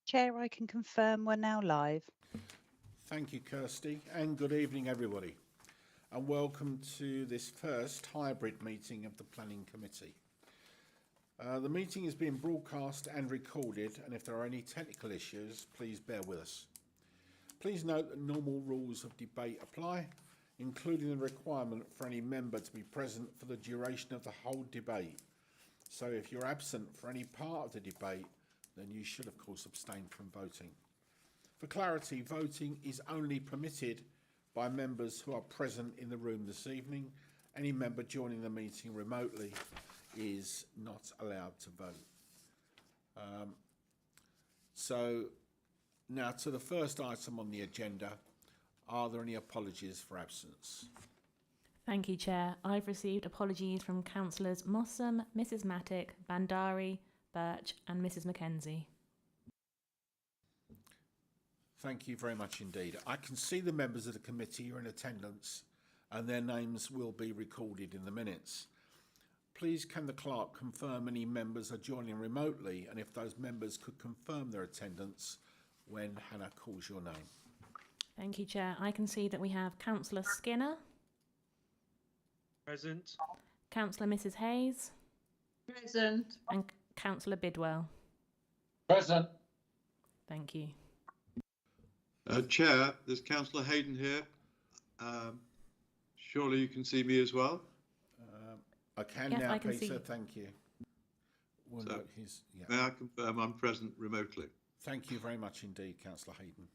Chair, I can confirm we're now live. Thank you, Kirsty, and good evening, everybody, and welcome to this first hybrid meeting of the Planning Committee. The meeting is being broadcast and recorded, and if there are any technical issues, please bear with us. Please note that normal rules of debate apply, including the requirement for any member to be present for the duration of the whole debate. So if you're absent for any part of the debate, then you should, of course, abstain from voting. For clarity, voting is only permitted by members who are present in the room this evening. Any member joining the meeting remotely is not allowed to vote. So now to the first item on the agenda. Are there any apologies for absence? Thank you, Chair. I've received apologies from Councillors Mossam, Mrs Mattick, Bandari, Birch and Mrs Mackenzie. Thank you very much indeed. I can see the members of the committee are in attendance and their names will be recorded in the minutes. Please can the clerk confirm any members are joining remotely, and if those members could confirm their attendance when Hannah calls your name. Thank you, Chair. I can see that we have Councillor Skinner. Present. Councillor Mrs Hayes. Present. And Councillor Bidwell. Present. Thank you. Chair, there's Councillor Hayden here. Surely you can see me as well? I can yes, now, I can Peter. see. Thank you. Well, So, no, yeah. May I confirm I'm present remotely? Thank you very much indeed, Councillor Hayden.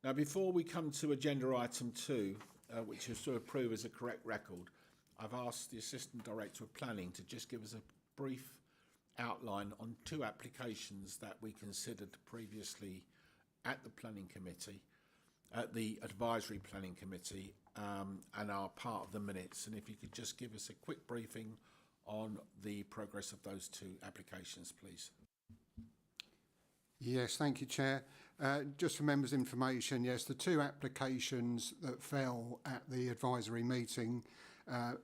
Now, before we come to agenda item 2, which is to approve as a correct record, I've asked the Assistant Director of Planning to just give us a brief outline on 2 applications that we considered previously at the Planning Committee, at the Advisory Planning Committee, and are part of the minutes. And if you could just give us a quick briefing on the progress of those 2 applications, please. Yes, thank you, Chair. Just for members' information, yes, the 2 applications that fell at the advisory meeting are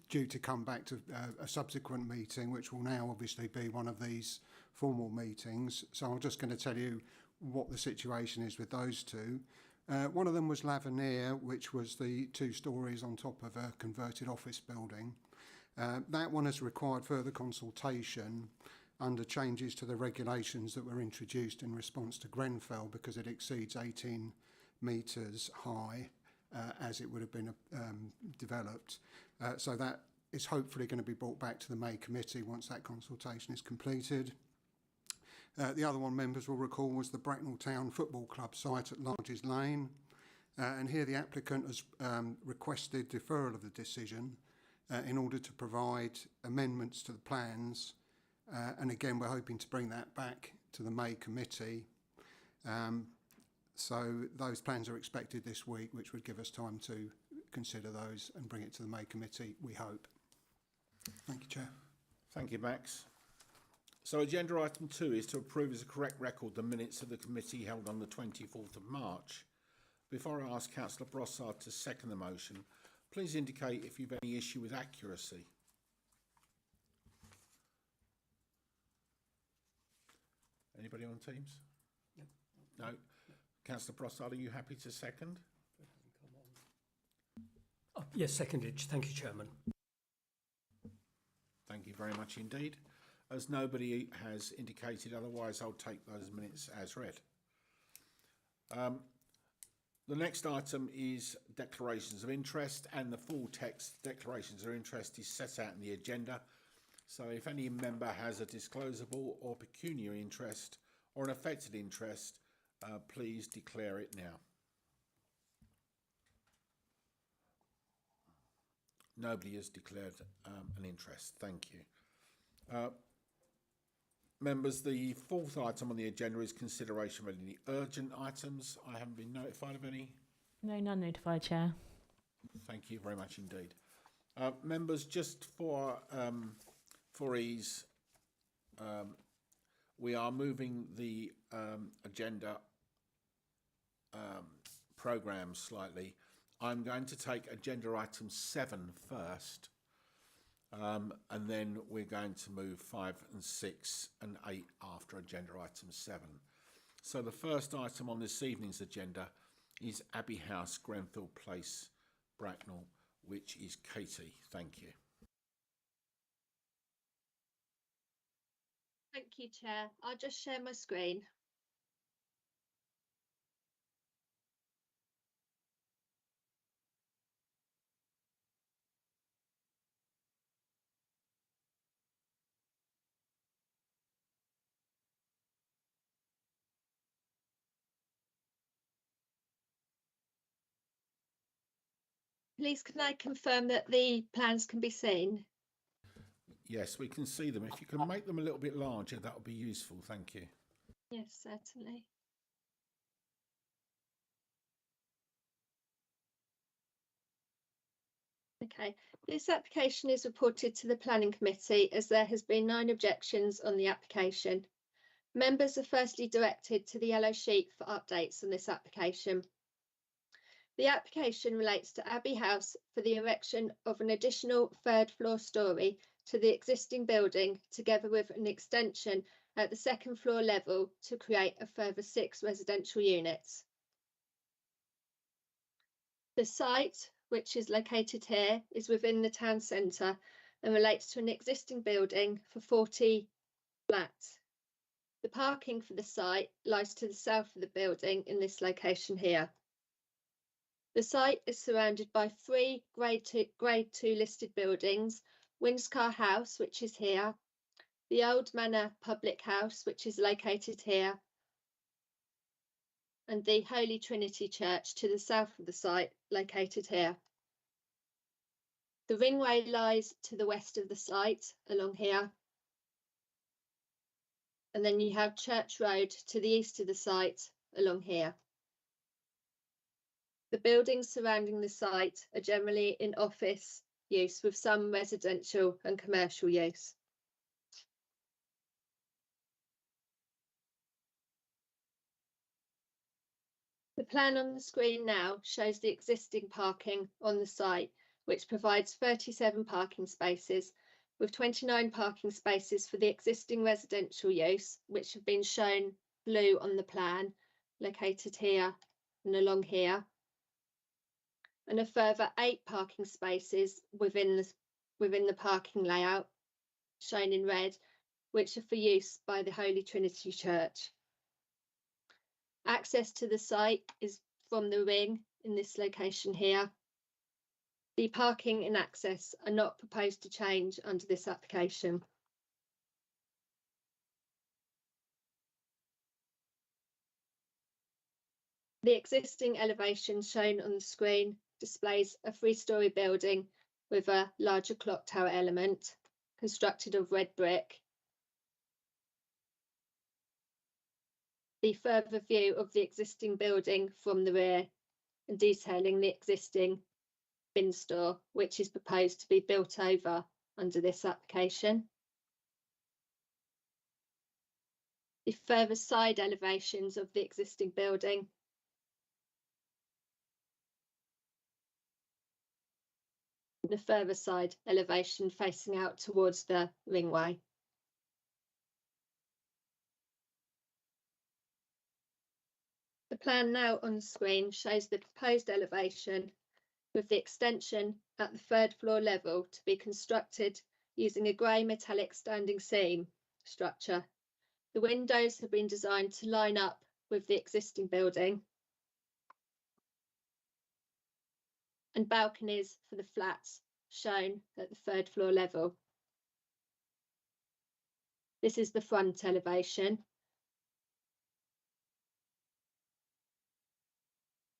due to come back to a subsequent meeting, which will now obviously be one of these formal meetings. So I'm just going to tell you what the situation is with those 2. One of them was Lavernier, which was the 2 stories on top of a converted office building. That one has required further consultation under changes to the regulations that were introduced in response to Grenfell, because it exceeds 18 metres high as it would have been developed. So that is hopefully going to be brought back to the May Committee once that consultation is completed. The other one, members will recall, was the Bretnal Town Football Club site at Larges Lane. And here the applicant has requested deferral of the decision in order to provide amendments to the plans. And again, we're hoping to bring that back to the May Committee. So those plans are expected this week, which would give us time to consider those and bring it to the May Committee, we hope. Thank you, Chair. Thank you, Max. So agenda item 2 is to approve as a correct record the minutes of the committee held on the 24th of March. Before I ask Councillor Brossard to second the motion, please indicate if you've any issue with accuracy. Anybody on Teams? No. Councillor Brossard, are you happy to second? Oh, yes, seconded. Thank you, Chairman. Thank you very much indeed. As nobody has indicated otherwise, I'll take those minutes as read. The next item is declarations of interest, and the full text declarations of interest is set out in the agenda. So if any member has a disclosable or pecuniary interest or an affected interest, please declare it now. Nobody has declared an interest. Thank you. Members, the 4th item on the agenda is consideration of any urgent items. I haven't been notified of any. No, none notified, Chair. Thank you very much indeed. Members, just for ease, we are moving the agenda programme slightly. I'm going to take agenda item 7 first, And then we're going to move 5 and 6 and 8 after agenda item 7. So the first item on this evening's agenda is Abbey House, Grenfell Place, Bretnal, which is Katie. Thank you. Thank you, Chair. I'll just share my screen. Please, can I confirm that the plans can be seen? Yes, we can see them. If you can make them a little bit larger, that would be useful. Thank you. Yes, certainly. Okay, this application is reported to the Planning Committee as there has been 9 objections on the application. Members are firstly directed to the yellow sheet for updates on this application. The application relates to Abbey House for the erection of an additional 3rd floor storey to the existing building, together with an extension at the 2nd floor level to create a further 6 residential units. The site, which is located here, is within the town centre and relates to an existing building for 40 flats. The parking for the site lies to the south of the building in this location here. The site is surrounded by 3 grade 2 listed buildings: Winscar House, which is here, the Old Manor Public House, which is located here, and the Holy Trinity Church to the south of the site, located here. The ringway lies to the west of the site, along here. And then you have Church Road to the east of the site, along here. The buildings surrounding the site are generally in office use, with some residential and commercial use. The plan on the screen now shows the existing parking on the site, which provides 37 parking spaces, with 29 parking spaces for the existing residential use, which have been shown blue on the plan, located here and along here, and a further 8 parking spaces within the parking layout, shown in red, which are for use by the Holy Trinity Church. Access to the site is from the ring in this location here. The parking and access are not proposed to change under this application. The existing elevation shown on the screen displays a 3-storey building with a larger clock tower element constructed of red brick. The further view of the existing building from the rear and detailing the existing bin store, which is proposed to be built over under this application. The further side elevations of the existing building. The further side elevation facing out towards the ringway. The plan now on the screen shows the proposed elevation with the extension at the 3rd floor level to be constructed using a grey metallic standing seam structure. The windows have been designed to line up with the existing building, and balconies for the flats shown at the 3rd floor level. This is the front elevation.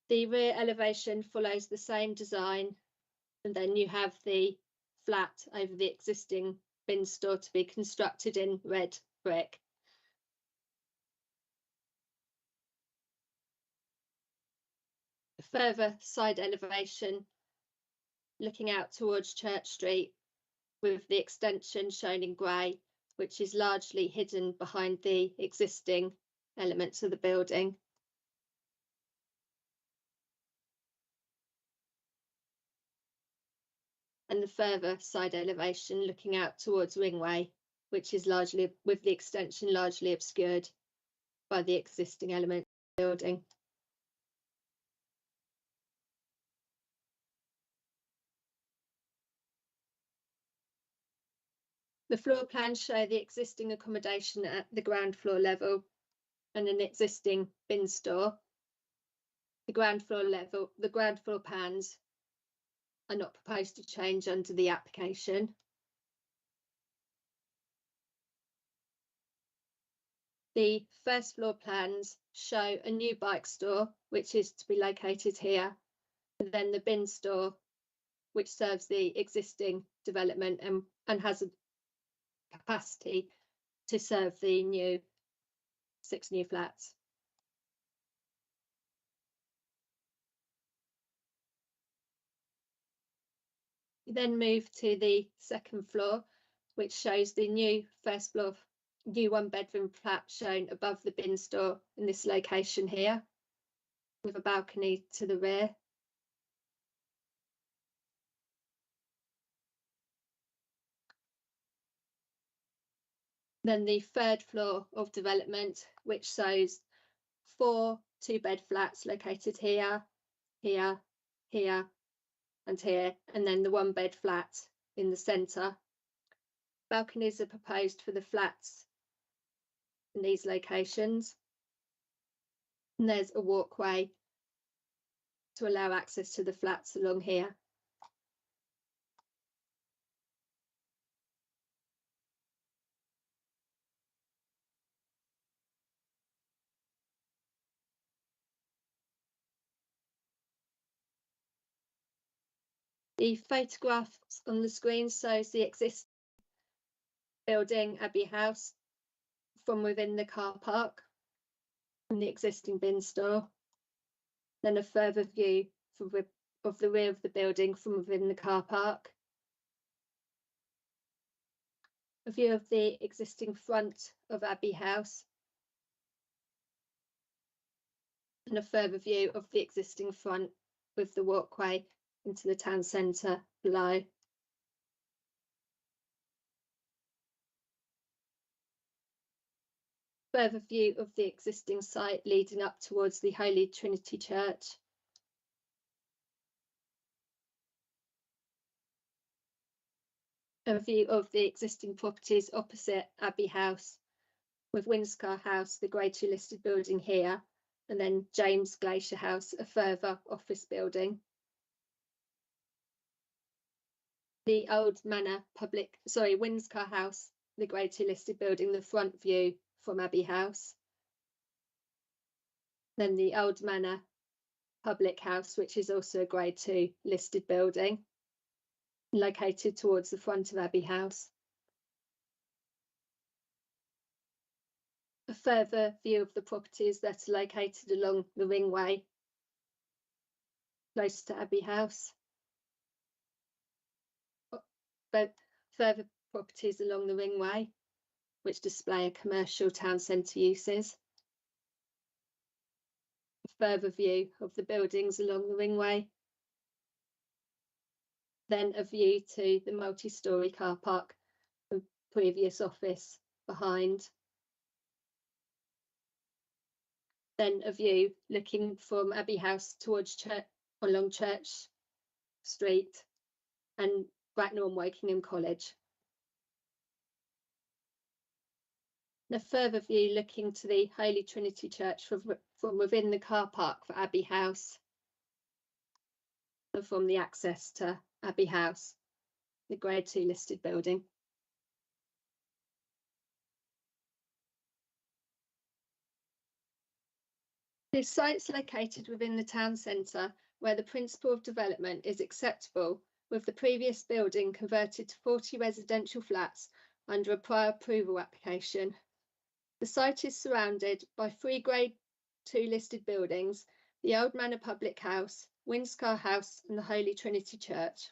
The rear elevation follows the same design, and then you have the flat over the existing bin store to be constructed in red brick. A further side elevation looking out towards Church Street with the extension shown in grey, which is largely hidden behind the existing elements of the building. and the further side elevation looking out towards Ringway, which is largely, with the extension largely obscured by the existing element of the building. The floor plans show the existing accommodation at the ground floor level and an existing bin store. The ground floor plans are not proposed to change under the application. The first floor plans show a new bike store, which is to be located here, and then the bin store, which serves the existing development and has a capacity to serve the 6 new flats. We then move to the second floor, which shows the new first floor, new 1-bedroom flat shown above the bin store in this location here, with a balcony to the rear. Then the third floor of development, which shows 4 2-bed flats located here, here, here, and here, and then the 1-bed flat in the centre. Balconies are proposed for the flats in these locations. And there's a walkway to allow access to the flats along here. The photographs on the screen shows the existing building, Abbey House, from within the car park and the existing bin store. Then a further view of the rear of the building from within the car park. A view of the existing front of Abbey House. And a further view of the existing front with the walkway into the town centre below. Further view of the existing site leading up towards the Holy Trinity Church. A view of the existing properties opposite Abbey House, with Windscar House, the Grade 2 listed building here, and then James Glacier House, a further office building. The old manor Windscar House, the Grade 2 listed building, the front view from Abbey House. Then the old manor public house, which is also a Grade 2 listed building, located towards the front of Abbey House. A further view of the properties that are located along the Ringway, close to Abbey House. But further properties along the Ringway, which display a commercial town centre uses. A further view of the buildings along the Ringway. Then a view to the multi-storey car park, the previous office behind. Then a view looking from Abbey House towards along Church Street and Bretnal and Wokingham College. A further view looking to the Holy Trinity Church from within the car park for Abbey House, and from the access to Abbey House, the Grade 2 listed building. The site's located within the town centre, where the principle of development is acceptable, with the previous building converted to 40 residential flats under a prior approval application. The site is surrounded by 3 Grade 2 listed buildings, the Old Manor Public House, Windscar House and the Holy Trinity Church.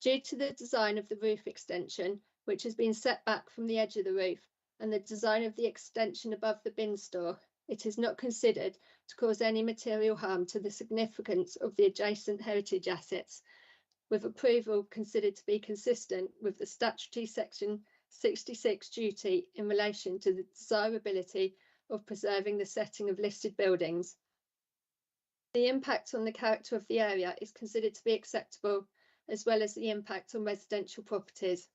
Due to the design of the roof extension, which has been set back from the edge of the roof, and the design of the extension above the bin store, it is not considered to cause any material harm to the significance of the adjacent heritage assets with approval considered to be consistent with the statutory section 66 duty in relation to the desirability of preserving the setting of listed buildings. The impact on the character of the area is considered to be acceptable, as well as the impact on residential properties.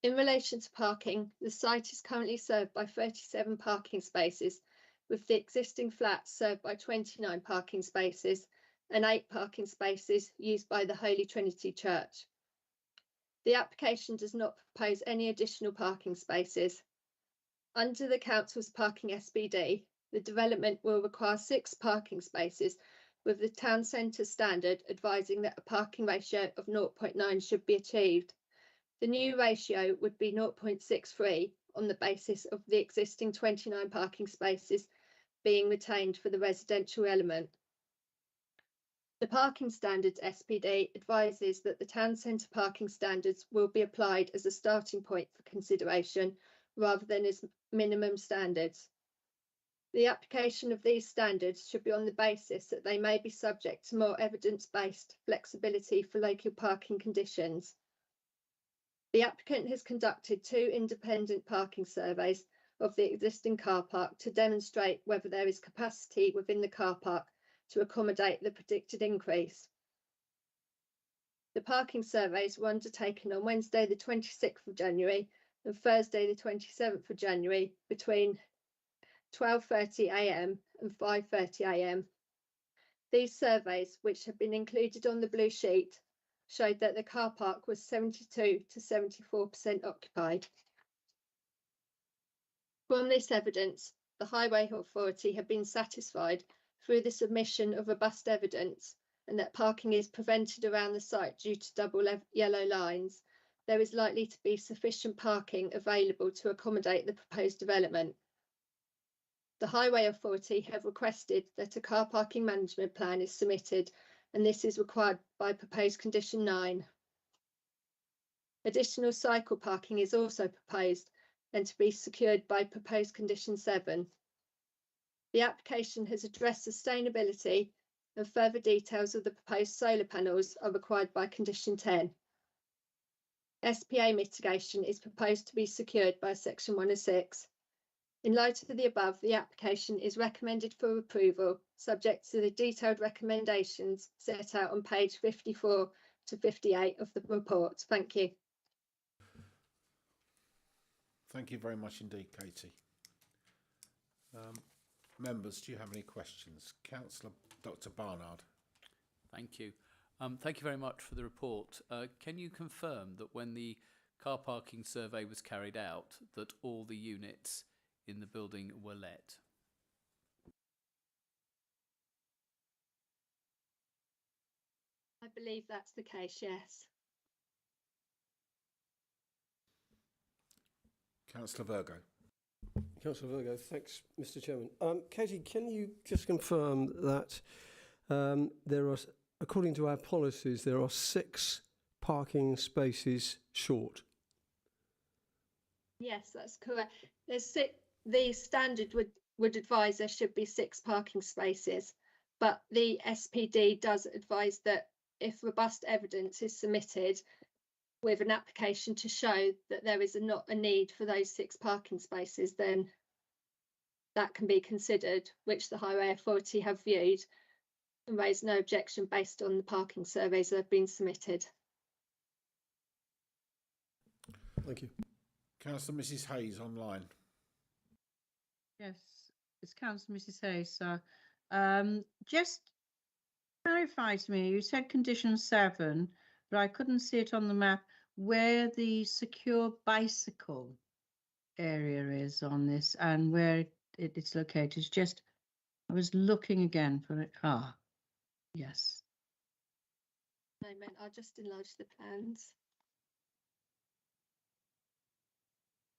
In relation to parking, the site is currently served by 37 parking spaces, with the existing flats served by 29 parking spaces and 8 parking spaces used by the Holy Trinity Church. The application does not propose any additional parking spaces. Under the Council's parking SPD, the development will require 6 parking spaces, with the town centre standard advising that a parking ratio of 0.9 should be achieved. The new ratio would be 0.63 on the basis of the existing 29 parking spaces being retained for the residential element. The parking standards SPD advises that the town centre parking standards will be applied as a starting point for consideration rather than as minimum standards. The application of these standards should be on the basis that they may be subject to more evidence-based flexibility for local parking conditions. The applicant has conducted 2 independent parking surveys of the existing car park to demonstrate whether there is capacity within the car park to accommodate the predicted increase. The parking surveys were undertaken on Wednesday the 26th of January and Thursday the 27th of January between 12:30 a.m. and 5:30 a.m. These surveys, which have been included on the blue sheet, showed that the car park was 72 to 74% occupied. From this evidence, the Highway Authority have been satisfied through the submission of robust evidence and that parking is prevented around the site due to double yellow lines. There is likely to be sufficient parking available to accommodate the proposed development. The Highway Authority have requested that a car parking management plan is submitted, and this is required by proposed condition 9. Additional cycle parking is also proposed and to be secured by proposed condition 7. The application has addressed sustainability, and further details of the proposed solar panels are required by condition 10. SPA mitigation is proposed to be secured by section 106. In light of the above, the application is recommended for approval, subject to the detailed recommendations set out on page 54 to 58 of the report. Thank you. Thank you very much indeed, Katie. Members, do you have any questions? Councillor Dr. Barnard. Thank you. Thank you very much for the report. Can you confirm that when the car parking survey was carried out, that all the units in the building were let? I believe that's the case, yes. Councillor Virgo. Councillor Virgo, thanks, Mr. Chairman. Katie, can you just confirm that there are, according to our policies, there are 6 parking spaces short? Yes, that's correct. There's 6. The standard would advise there should be 6 parking spaces, but the SPD does advise that if robust evidence is submitted with an application to show that there is not a need for those 6 parking spaces, then that can be considered, which the Highway Authority have viewed and raised no objection based on the parking surveys that have been submitted. Thank you. Councillor Mrs. Hayes online. Yes, it's Councillor Mrs. Hayes, sir. Just clarify to me, you said condition 7, but I couldn't see it on the map where the secure bicycle area is on this and where it's located. Just, I was looking again for it. Ah, yes. Moment, I'll just enlarge the plans.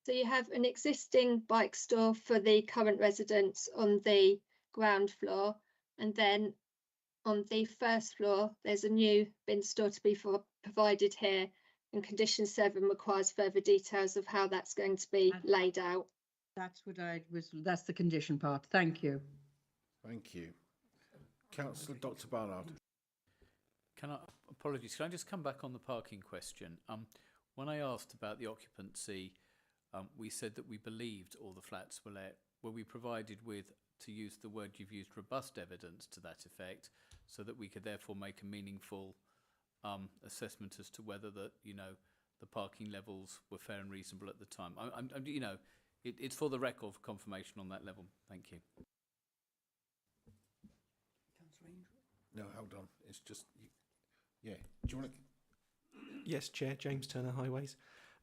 So you have an existing bike store for the current residents on the ground floor, and then on the first floor there's a new bin store to be provided here, and condition 7 requires further details of how that's going to be laid out. That's what that's the condition part. Thank you. Thank you. Councillor Dr. Barnard. Can I Apologies. Can I just come back on the parking question? When I asked about the occupancy, we said that we believed all the flats were let. Were we provided with, to use the word you've used, robust evidence to that effect, so that we could therefore make a meaningful assessment as to whether that, you know, the parking levels were fair and reasonable at the time? You know, it's for the record for confirmation on that level. Thank you. No, hold on. It's just, yeah. Do you want to? Yes, Chair, James Turner, Highways.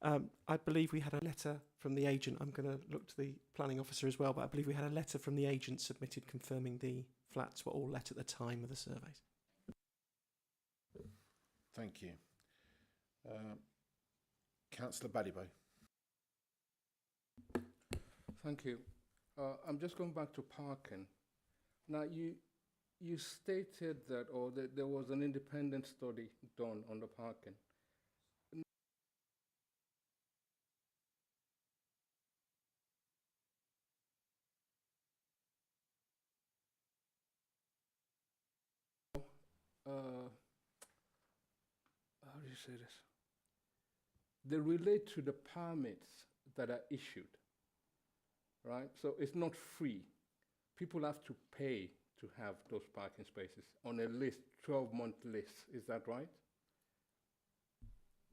I believe we had a letter from the agent. I'm going to look to the planning officer as well, but I believe we had a letter from the agent submitted confirming the flats were all let at the time of the surveys. Thank you. Councillor Badibo. Thank you. I'm just going back to parking. Now, you stated that, or that there was an independent study done on the parking. How do you say this? They relate to the permits that are issued, right? So it's not free. People have to pay to have those parking spaces on a list, 12-month list. Is that right?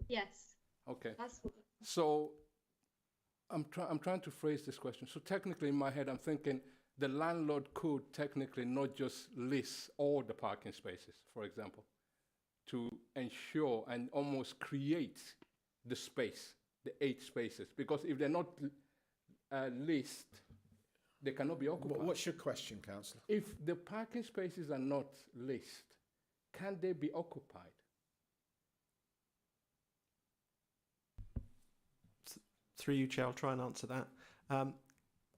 Yes. Okay. That's what. So I'm trying to phrase this question. So technically in my head, I'm thinking the landlord could technically not just list all the parking spaces, for example, to ensure and almost create the space, the 8 spaces. Because if they're not listed, they cannot be occupied. What's your question, Councillor? If the parking spaces are not listed, can they be occupied? Through you, Chair, I'll try and answer that.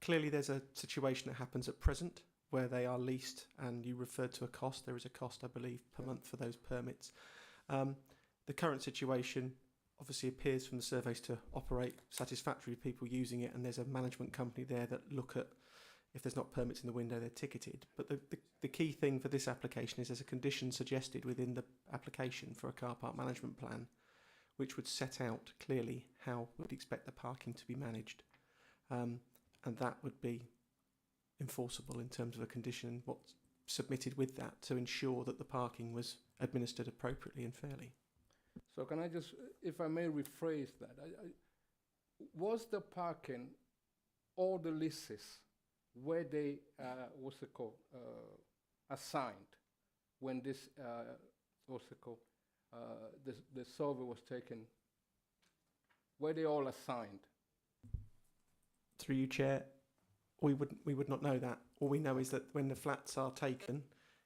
Clearly, there's a situation that happens at present where they are leased, and you referred to a cost. There is a cost, I believe, per month for those permits. The current situation obviously appears from the surveys to operate satisfactory with people using it, and there's a management company there that look at if there's not permits in the window, they're ticketed. But the key thing for this application is there's a condition suggested within the application for a car park management plan, which would set out clearly how we'd expect the parking to be managed. And that would be enforceable in terms of a condition, what's submitted with that to ensure that the parking was administered appropriately and fairly. So can I just, if I may rephrase that, was the parking, all the leases, were they, what's it called, assigned when this, what's it called, the survey was taken, were they all assigned? Through you, Chair, we would not know that. All we know is that when the flats are taken,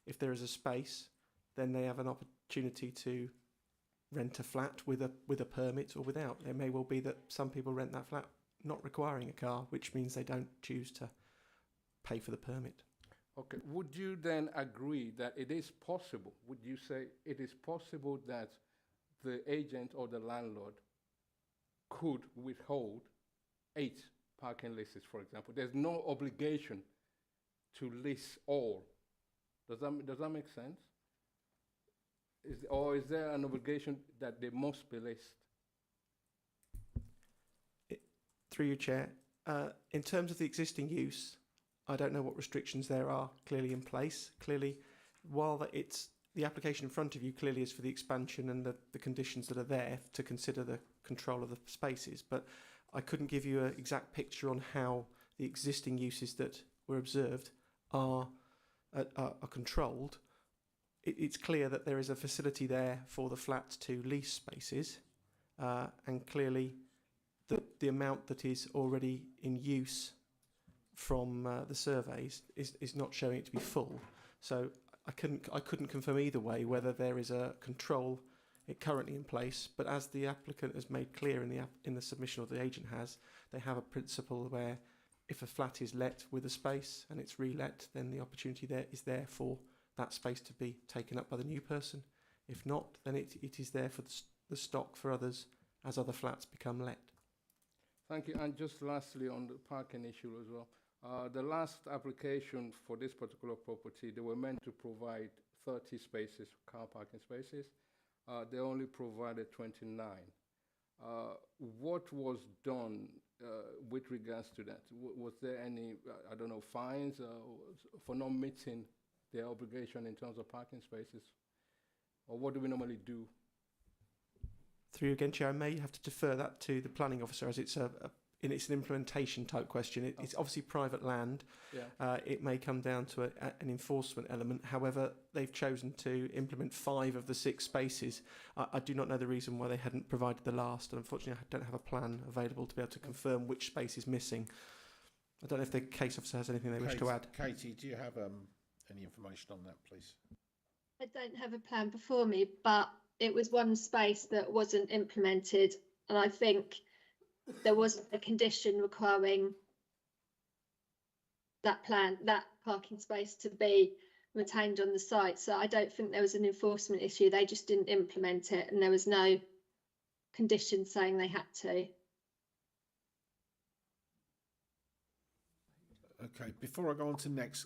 if there is a space, then they have an opportunity to rent a flat with a permit or without. It may well be that some people rent that flat not requiring a car, which means they don't choose to pay for the permit. Okay, would you then agree that it is possible, would you say it is possible that the agent or the landlord could withhold 8 parking leases, for example? There's no obligation to list all. Does that make sense? Or is there an obligation that they must be listed? Through you, Chair, in terms of the existing use, I don't know what restrictions there are clearly in place. Clearly, while the application in front of you clearly is for the expansion and the conditions that are there to consider the control of the spaces, but I couldn't give you an exact picture on how the existing uses that were observed are controlled. It's clear that there is a facility there for the flats to lease spaces, and clearly the amount that is already in use from the surveys is not showing it to be full. So I couldn't confirm either way whether there is a control currently in place. But as the applicant has made clear in the submission, or the agent has, they have a principle where if a flat is let with a space and it's re-let, then the opportunity there is there for that space to be taken up by the new person. If not, then it is there for the stock for others as other flats become let. Thank you. And just lastly on the parking issue as well. The last application for this particular property, they were meant to provide 30 spaces, car parking spaces. They only provided 29. What was done with regards to that? Was there any, I don't know, fines for not meeting their obligation in terms of parking spaces? Or what do we normally do? Through you again, Chair, I may have to defer that to the planning officer as it's it's an implementation type question. It's obviously private land. Yeah. It may come down to an enforcement element. However, they've chosen to implement 5 of the 6 spaces. I do not know the reason why they hadn't provided the last, and unfortunately I don't have a plan available to be able to confirm which space is missing. I don't know if the case officer has anything they wish to add. Katie, do you have any information on that, please? I don't have a plan before me, but it was one space that wasn't implemented, and I think there wasn't a condition requiring that parking space to be retained on the site. So I don't think there was an enforcement issue. They just didn't implement it, and there was no condition saying they had to. Okay, before I go on to next,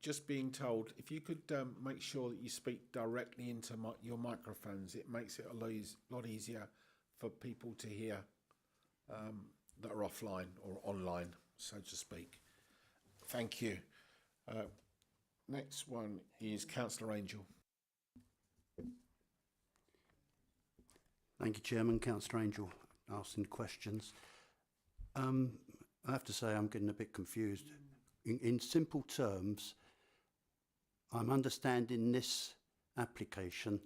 just being told, if you could make sure that you speak directly into your microphones, it makes it a lot easier for people to hear that are offline or online, so to speak. Thank you. Next one is Councillor Angel. Thank you, Chairman. Councillor Angel asking questions. I have to say I'm getting a bit confused. In simple terms, I'm understanding this application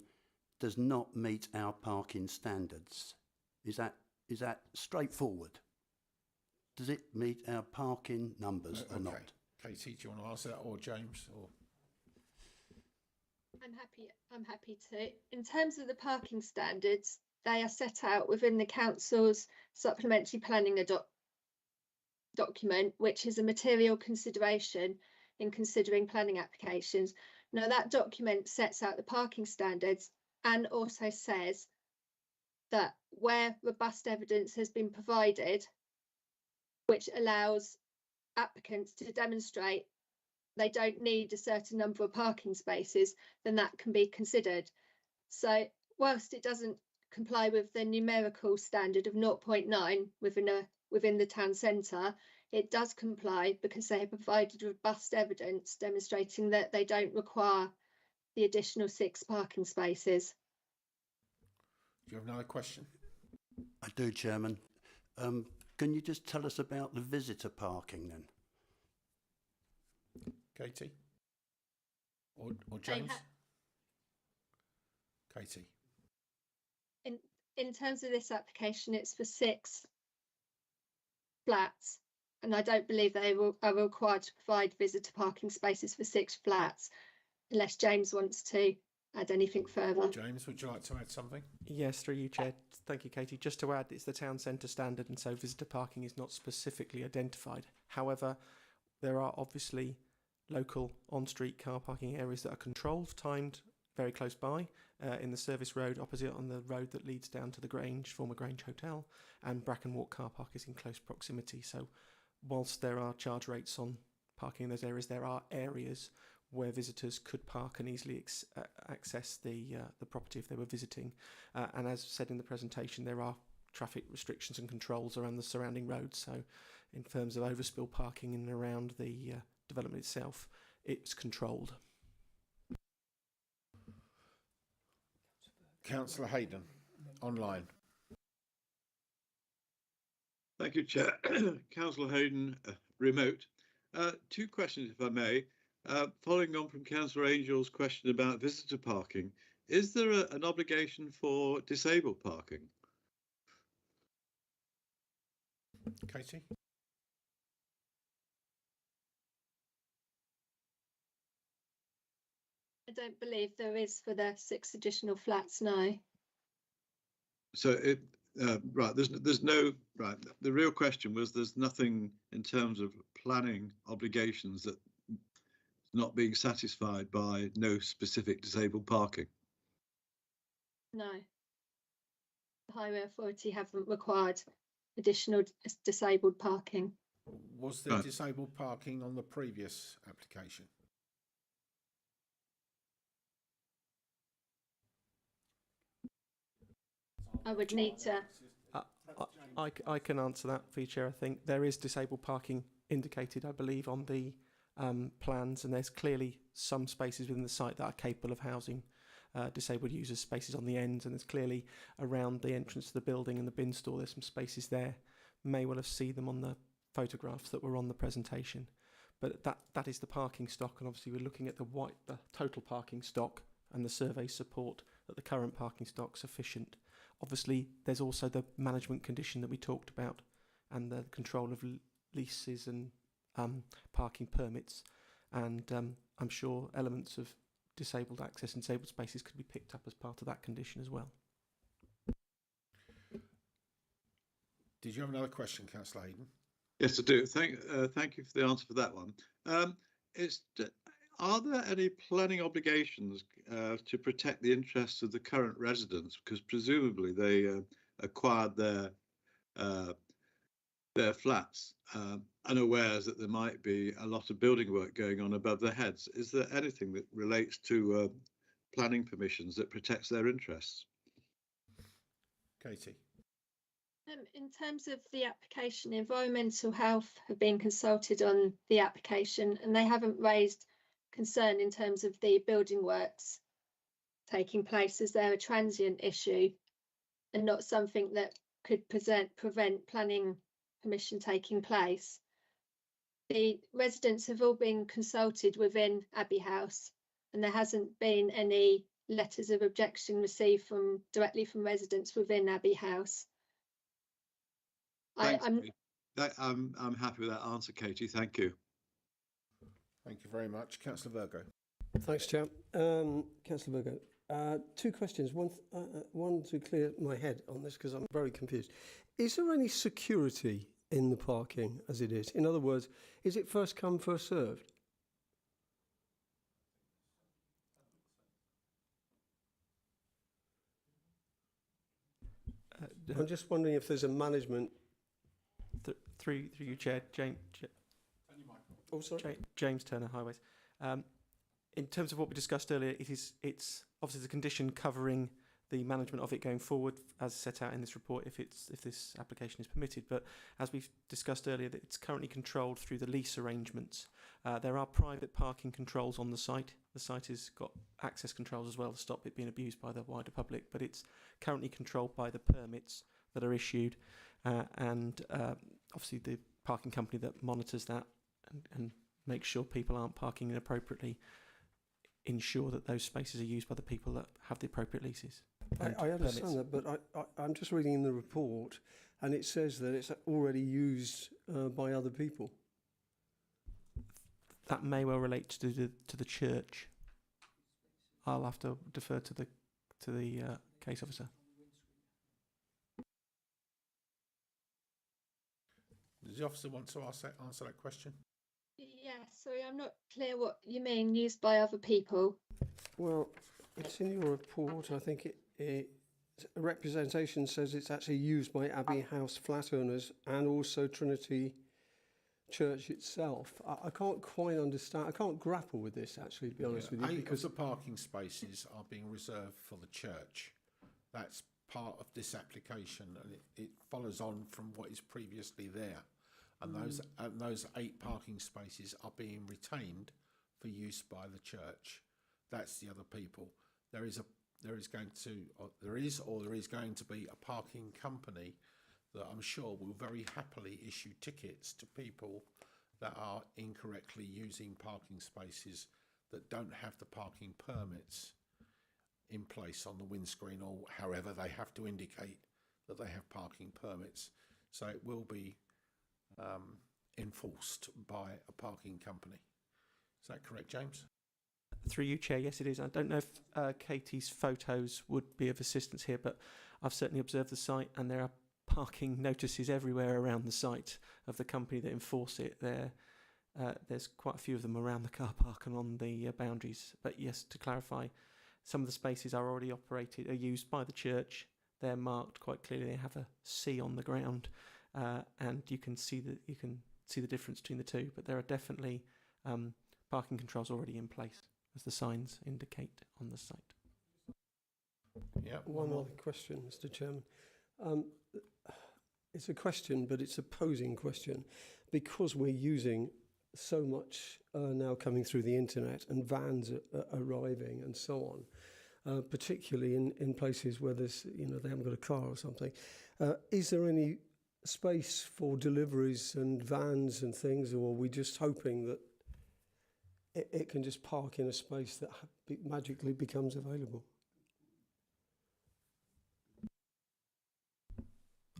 does not meet our parking standards. Is that straightforward? Does it meet our parking numbers or not? Katie, do you want to answer that, or James? Or I'm happy to. In terms of the parking standards, they are set out within the council's supplementary planning document, which is a material consideration in considering planning applications. Now, that document sets out the parking standards and also says that where robust evidence has been provided, which allows applicants to demonstrate they don't need a certain number of parking spaces, then that can be considered. So whilst it doesn't comply with the numerical standard of 0.9 within the town centre, it does comply because they have provided robust evidence demonstrating that they don't require the additional 6 parking spaces. do you have another question? I do, Chairman. Can you just tell us about the visitor parking then? Katie? Or James? Katie? In terms of this application, it's for 6 flats, and I don't believe they are required to provide visitor parking spaces for 6 flats, unless James wants to add anything further. James, would you like to add something? Yes, through you, Chair. Thank you, Katie. Just to add, it's the town centre standard, and so visitor parking is not specifically identified. However, there are obviously local on-street car parking areas that are controlled, timed very close by, in the service road opposite on the road that leads down to the Grange, former Grange Hotel, and Brackenwalk car park is in close proximity. So whilst there are charge rates on parking in those areas, there are areas where visitors could park and easily access the property if they were visiting. And as said in the presentation, there are traffic restrictions and controls around the surrounding roads. So in terms of overspill parking in and around the development itself, it's controlled. Councillor Hayden, online. Thank you, Chair. Councillor Hayden, remote. 2 questions, if I may. Following on from Councillor Angel's question about visitor parking, is there an obligation for disabled parking? Katie? I don't believe there is for the 6 additional flats, no. So right, there's no, right, the real question was there's nothing in terms of planning obligations that not being satisfied by no specific disabled parking. No. The Highway Authority haven't required additional disabled parking. Was there disabled parking on the previous application? I would need to. I can answer that for you, Chair. I think there is disabled parking indicated, I believe, on the plans, and there's clearly some spaces within the site that are capable of housing disabled users, spaces on the ends, and there's clearly around the entrance to the building and the bin store, there's some spaces there. May well have seen them on the photographs that were on the presentation. But that is the parking stock, and obviously we're looking at the total parking stock, and the survey support that the current parking stock is sufficient. Obviously, there's also the management condition that we talked about, and the control of leases and parking permits, and I'm sure elements of disabled access and disabled spaces could be picked up as part of that condition as well. Did you have another question, Councillor Hayden? Yes, I do. Thank you for the answer for that one. Are there any planning obligations to protect the interests of the current residents? Because presumably they acquired their flats unawares that there might be a lot of building work going on above their heads. Is there anything that relates to planning permissions that protects their interests? Katie? In terms of the application, Environmental Health have been consulted on the application, and they haven't raised concern in terms of the building works taking place, as they're a transient issue and not something that could prevent planning permission taking place. The residents have all been consulted within Abbey House, and there hasn't been any letters of objection received directly from residents within Abbey House. I'm happy with that answer, Katie. Thank you. Thank you very much. Councillor Virgo. Thanks, Chair. Councillor Virgo. Two questions. One to clear my head on this, because I'm very confused. Is there any security in the parking as it is? In other words, is it first come, first served? I'm just wondering if there's a management... Through you, Chair, James Turner, Highways. In terms of what we discussed earlier, it's obviously the condition covering the management of it going forward, as set out in this report, if this application is permitted. But as we've discussed earlier, it's currently controlled through the lease arrangements. There are private parking controls on the site. The site has got access controls as well to stop it being abused by the wider public, but it's currently controlled by the permits that are issued, and obviously the parking company that monitors that and makes sure people aren't parking inappropriately, ensure that those spaces are used by the people that have the appropriate leases. I understand that, but I'm just reading in the report, and it says that it's already used by other people. That may well relate to the church. I'll have to defer to the case officer. Does the officer want to answer that question? Yeah, sorry, I'm not clear what you mean, used by other people. Well, it's in your report. I think a representation says it's actually used by Abbey House flat owners and also Trinity Church itself. I can't quite understand. I can't grapple with this, actually, to be honest with you. Because the parking spaces are being reserved for the church. That's part of this application, and it follows on from what is previously there. And those 8 parking spaces are being retained for use by the church. That's the other people. There is going to be a parking company that I'm sure will very happily issue tickets to people that are incorrectly using parking spaces that don't have the parking permits in place on the windscreen, or however they have to indicate that they have parking permits. So it will be enforced by a parking company. Is that correct, James? Through you, Chair, yes it is. I don't know if Katie's photos would be of assistance here, but I've certainly observed the site, and there are parking notices everywhere around the site of the company that enforce it. There's quite a few of them around the car park and on the boundaries. But yes, to clarify, some of the spaces are already used by the church. They're marked quite clearly. They have a C on the ground, and you can see the difference between the two. But there are definitely parking controls already in place, as the signs indicate on the site. Yeah. One other question, Mr. Chairman. It's a question, but it's a posing question. Because we're using so much now coming through the internet and vans arriving and so on, particularly in places where there's, they haven't got a car or something, is there any space for deliveries and vans and things, or are we just hoping that it can just park in a space that magically becomes available?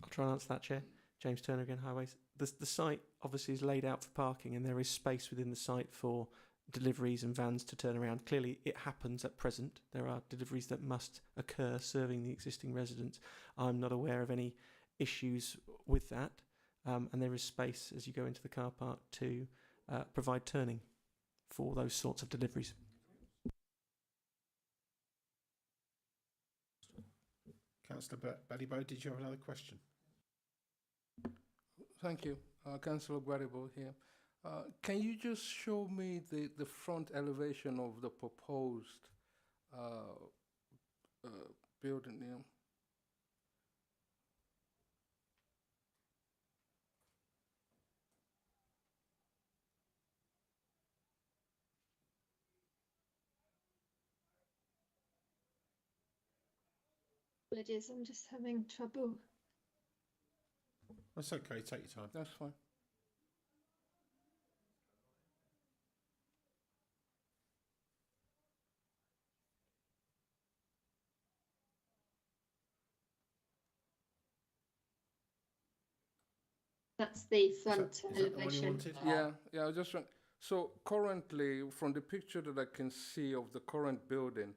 I'll try and answer that, Chair. James Turner again, Highways. The site obviously is laid out for parking, and there is space within the site for deliveries and vans to turn around. Clearly, it happens at present. There are deliveries that must occur serving the existing residents. I'm not aware of any issues with that, and there is space as you go into the car park to provide turning for those sorts of deliveries. Councillor Ballyboe, did you have another question? Thank you. Councillor Guaribo here. Can you just show me the front elevation of the proposed building here? Apologies, I'm just having trouble. That's okay, take your time. That's fine. That's the front Is that the one you elevation. wanted? Yeah, I just want. So currently, from the picture that I can see of the current building,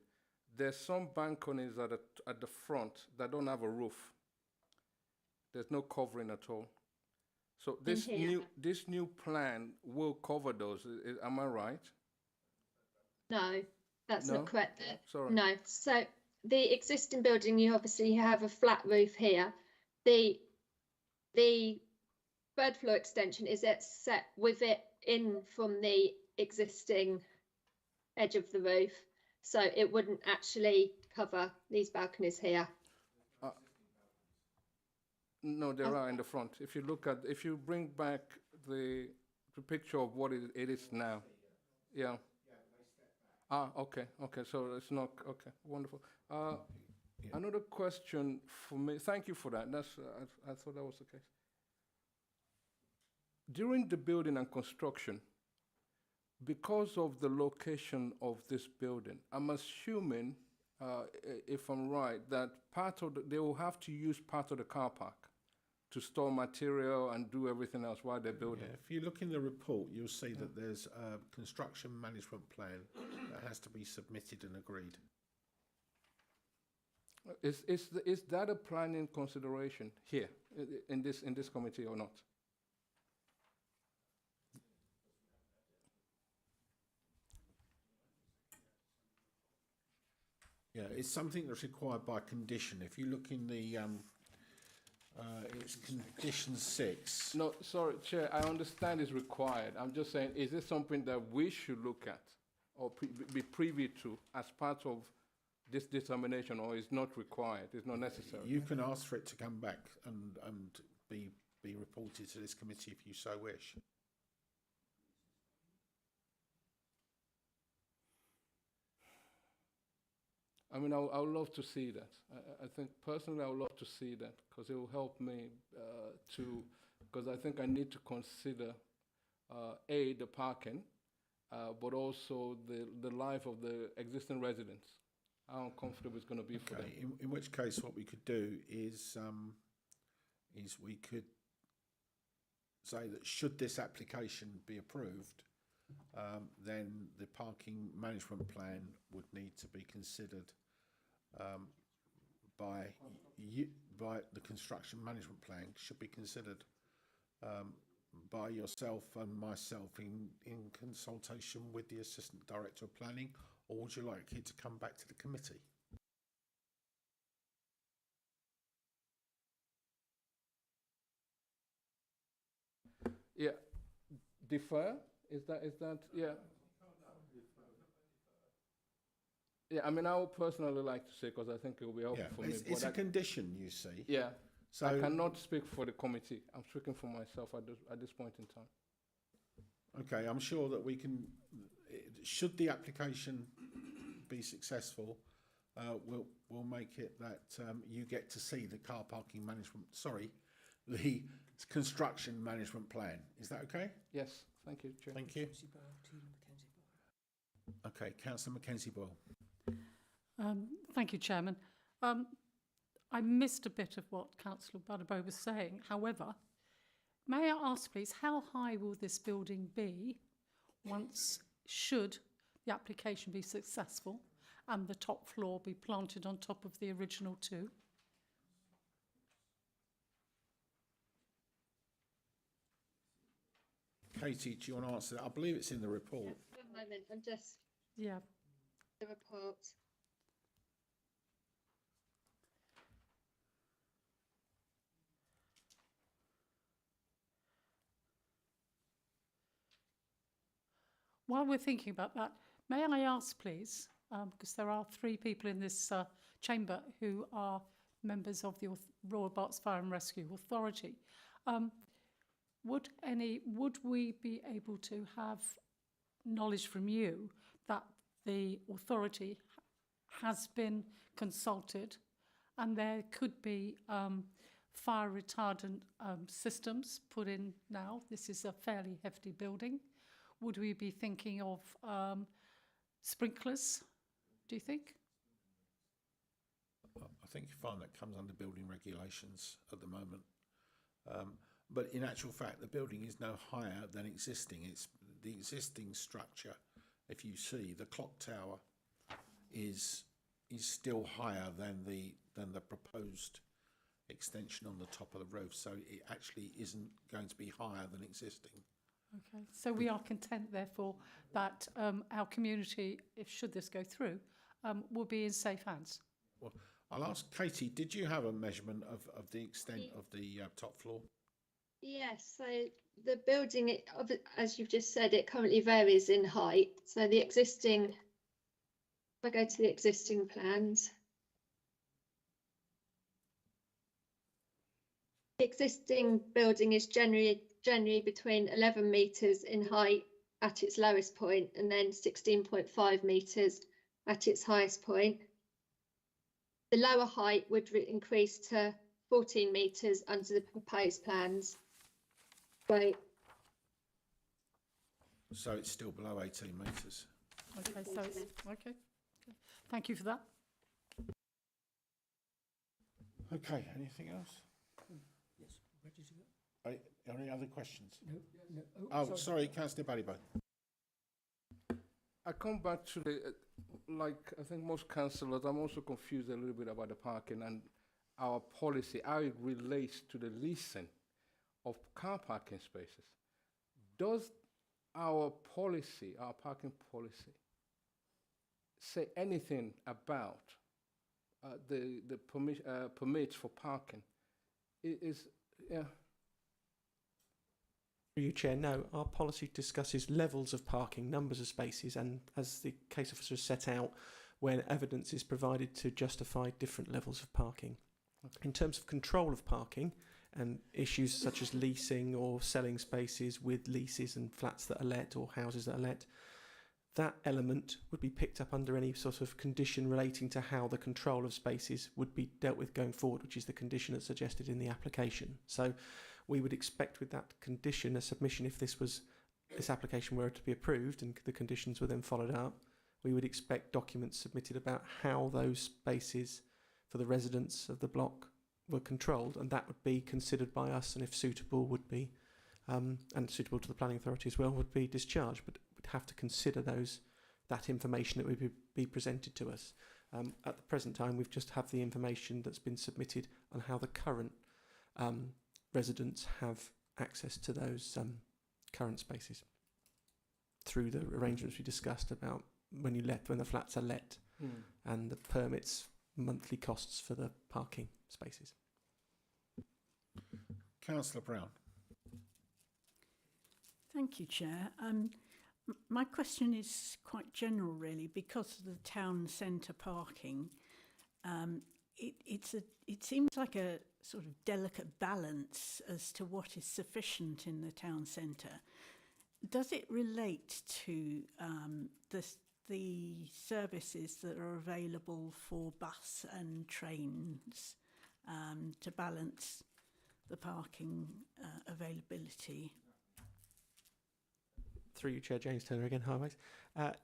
there's some balconies at the front that don't have a roof. There's no covering at all. So this new plan will cover those. Am I right? No, that's No? not correct. Sorry. No, so the existing building, you obviously have a flat roof here. The third floor extension is set with it in from the existing edge of the roof, so it wouldn't actually cover these balconies here. No, there are in the front. If you bring back the picture of what it is now, yeah. Okay. So it's not okay. Wonderful. Another question for me. Thank you for that. I thought that was the case. During the building and construction, because of the location of this building, I'm assuming, if I'm right, that they will have to use part of the car park to store material and do everything else while they're building. Yeah, if you look in the report, you'll see that there's a construction management plan that has to be submitted and agreed. Is that a planning consideration here in this committee or not? Yeah, it's something that's required by condition. If you look in the it's condition 6. No, sorry, Chair, I understand it's required. I'm just saying, is this something that we should look at or be privy to as part of this determination, or is not required, it's not necessary? You can ask for it to come back and be reported to this committee if you so wish. I mean, I would love to see that. I think personally I would love to see that because it will help me because I think I need to consider the parking, but also the life of the existing residents. How uncomfortable it's going to be for them. In which case, what we could do is we could say that should this application be approved, then the parking management plan would need to be considered by the construction management plan should be considered by yourself and myself in consultation with the Assistant Director of Planning, or would you like it to come back to the committee? Yeah, defer? Is that yeah? Yeah, I mean, I would personally like to say, because I think it will be helpful Yeah, for me. it's a condition, you see. Yeah, So I cannot speak for the committee. I'm speaking for myself at this point in time. okay, I'm sure that we can. Should the application be successful, we'll make it that you get to see the car parking management. Sorry, the construction management plan. Is that okay? Yes, thank you, Chair. Thank you. Okay, Councillor Mackenzie Boyle. Thank you, Chairman. I missed a bit of what Councillor Butterbow was saying. However, may I ask, please, how high will this building be should the application be successful and the top floor be planted on top of the original two? Katie, do you want to answer that? I believe it's in the report. One moment, I'm just Yeah. the report. While we're thinking about that, may I ask, please, because there are 3 people in this chamber who are members of the Royal Berks Fire and Rescue Authority, would we be able to have knowledge from you that the authority has been consulted and there could be fire retardant systems put in now? This is a fairly hefty building. Would we be thinking of sprinklers, do you think? I think you find that comes under building regulations at the moment. But in actual fact, the building is no higher than existing. It's the existing structure. If you see, the clock tower is still higher than the proposed extension on the top of the roof. So it actually isn't going to be higher than existing. Okay, so we are content, therefore, that our community, should this go through, will be in safe hands. Well, I'll ask Katie, did you have a measurement of the extent of the top floor? Yes, so the building, as you've just said, it currently varies in height. So the existing, if I go to the existing plans, the existing building is generally between 11 metres in height at its lowest point and then 16.5 metres at its highest point. The lower height would increase to 14 metres under the proposed plans. Right. So it's still below 18 metres. Okay, so it's, okay. Thank you for that. Okay, anything else? Yes, ready to go? Any other questions? No. Oh, sorry, Councillor Ballybo. I come back to the, like I think most councillors, I'm also confused a little bit about the parking and our policy, how it relates to the leasing of car parking spaces. Does our policy, our parking policy, say anything about the permits for parking? Yeah. Through you, Chair, no, our policy discusses levels of parking, numbers of spaces, and as the case officer has set out, when evidence is provided to justify different levels of parking. Okay. In terms of control of parking and issues such as leasing or selling spaces with leases and flats that are let or houses that are let, that element would be picked up under any sort of condition relating to how the control of spaces would be dealt with going forward, which is the condition that's suggested in the application. So we would expect with that condition a submission, if this application were to be approved and the conditions were then followed up, we would expect documents submitted about how those spaces for the residents of the block were controlled, and that would be considered by us, and if suitable would be, and suitable to the planning authority as well, would be discharged. But we'd have to consider that information that would be presented to us. At the present time, we've just have the information that's been submitted on how the current residents have access to those current spaces through the arrangements we discussed about when the flats are let and the permits, monthly costs for the parking spaces. Councillor Brown. Thank you, Chair. My question is quite general, really, because of the town centre parking. It seems like a sort of delicate balance as to what is sufficient in the town centre. Does it relate to the services that are available for bus and trains to balance the parking availability? Through you, Chair, James Turner again, Highways.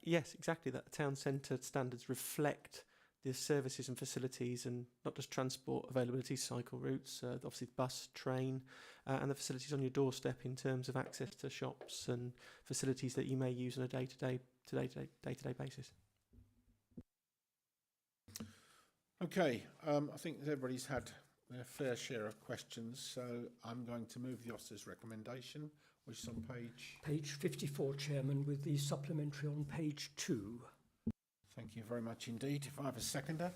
Yes, exactly that. The town centre standards reflect the services and facilities, and not just transport availability, cycle routes, obviously bus, train, and the facilities on your doorstep in terms of access to shops and facilities that you may use on a day-to-day basis. Okay, I think everybody's had their fair share of questions, so I'm going to move the officer's recommendation, which is on Page 54, Chairman, with the supplementary on page 2. Thank you very much indeed. If I have a seconder.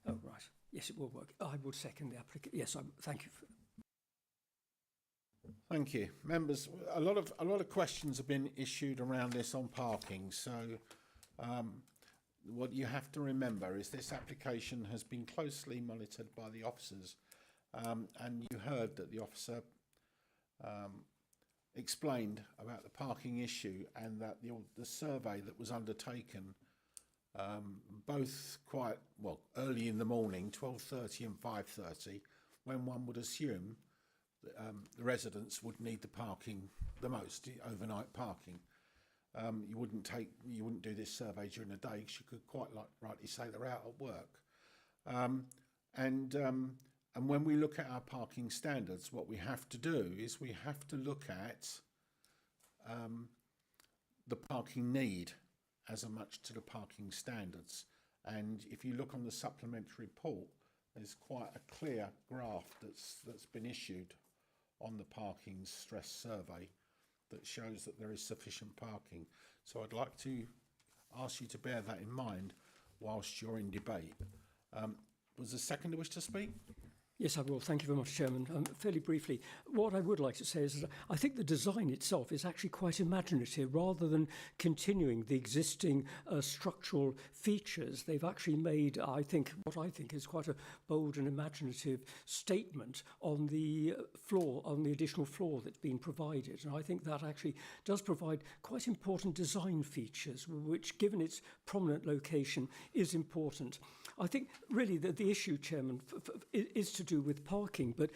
Oh, right. Yes, it will work. I would second the application. Yes, thank you. Thank you, members. A lot of questions have been issued around this on parking. So, what you have to remember is this application has been closely monitored by the officers, and you heard that the officer explained about the parking issue, and that the survey that was undertaken, both quite early in the morning, 12:30 and 5:30, when one would assume the residents would need the parking the most, overnight parking. You wouldn't do this survey during the day, because you could quite rightly say they're out at work. And when we look at our parking standards, what we have to do is we have to look at the parking need as much to the parking standards. And if you look on the supplementary report, there's quite a clear graph that's been issued on the parking stress survey that shows that there is sufficient parking. So I'd like to ask you to bear that in mind whilst you're in debate. Was the seconder wish to speak? Yes, I will. Thank you very much, Chairman. Fairly briefly, what I would like to say is that I think the design itself is actually quite imaginative. Rather than continuing the existing structural features, they've actually made, what I think is quite a bold and imaginative statement on the floor, on the additional floor that's been provided. And I think that actually does provide quite important design features, which, given its prominent location, is important. I think really that the issue, Chairman, is to do with parking, but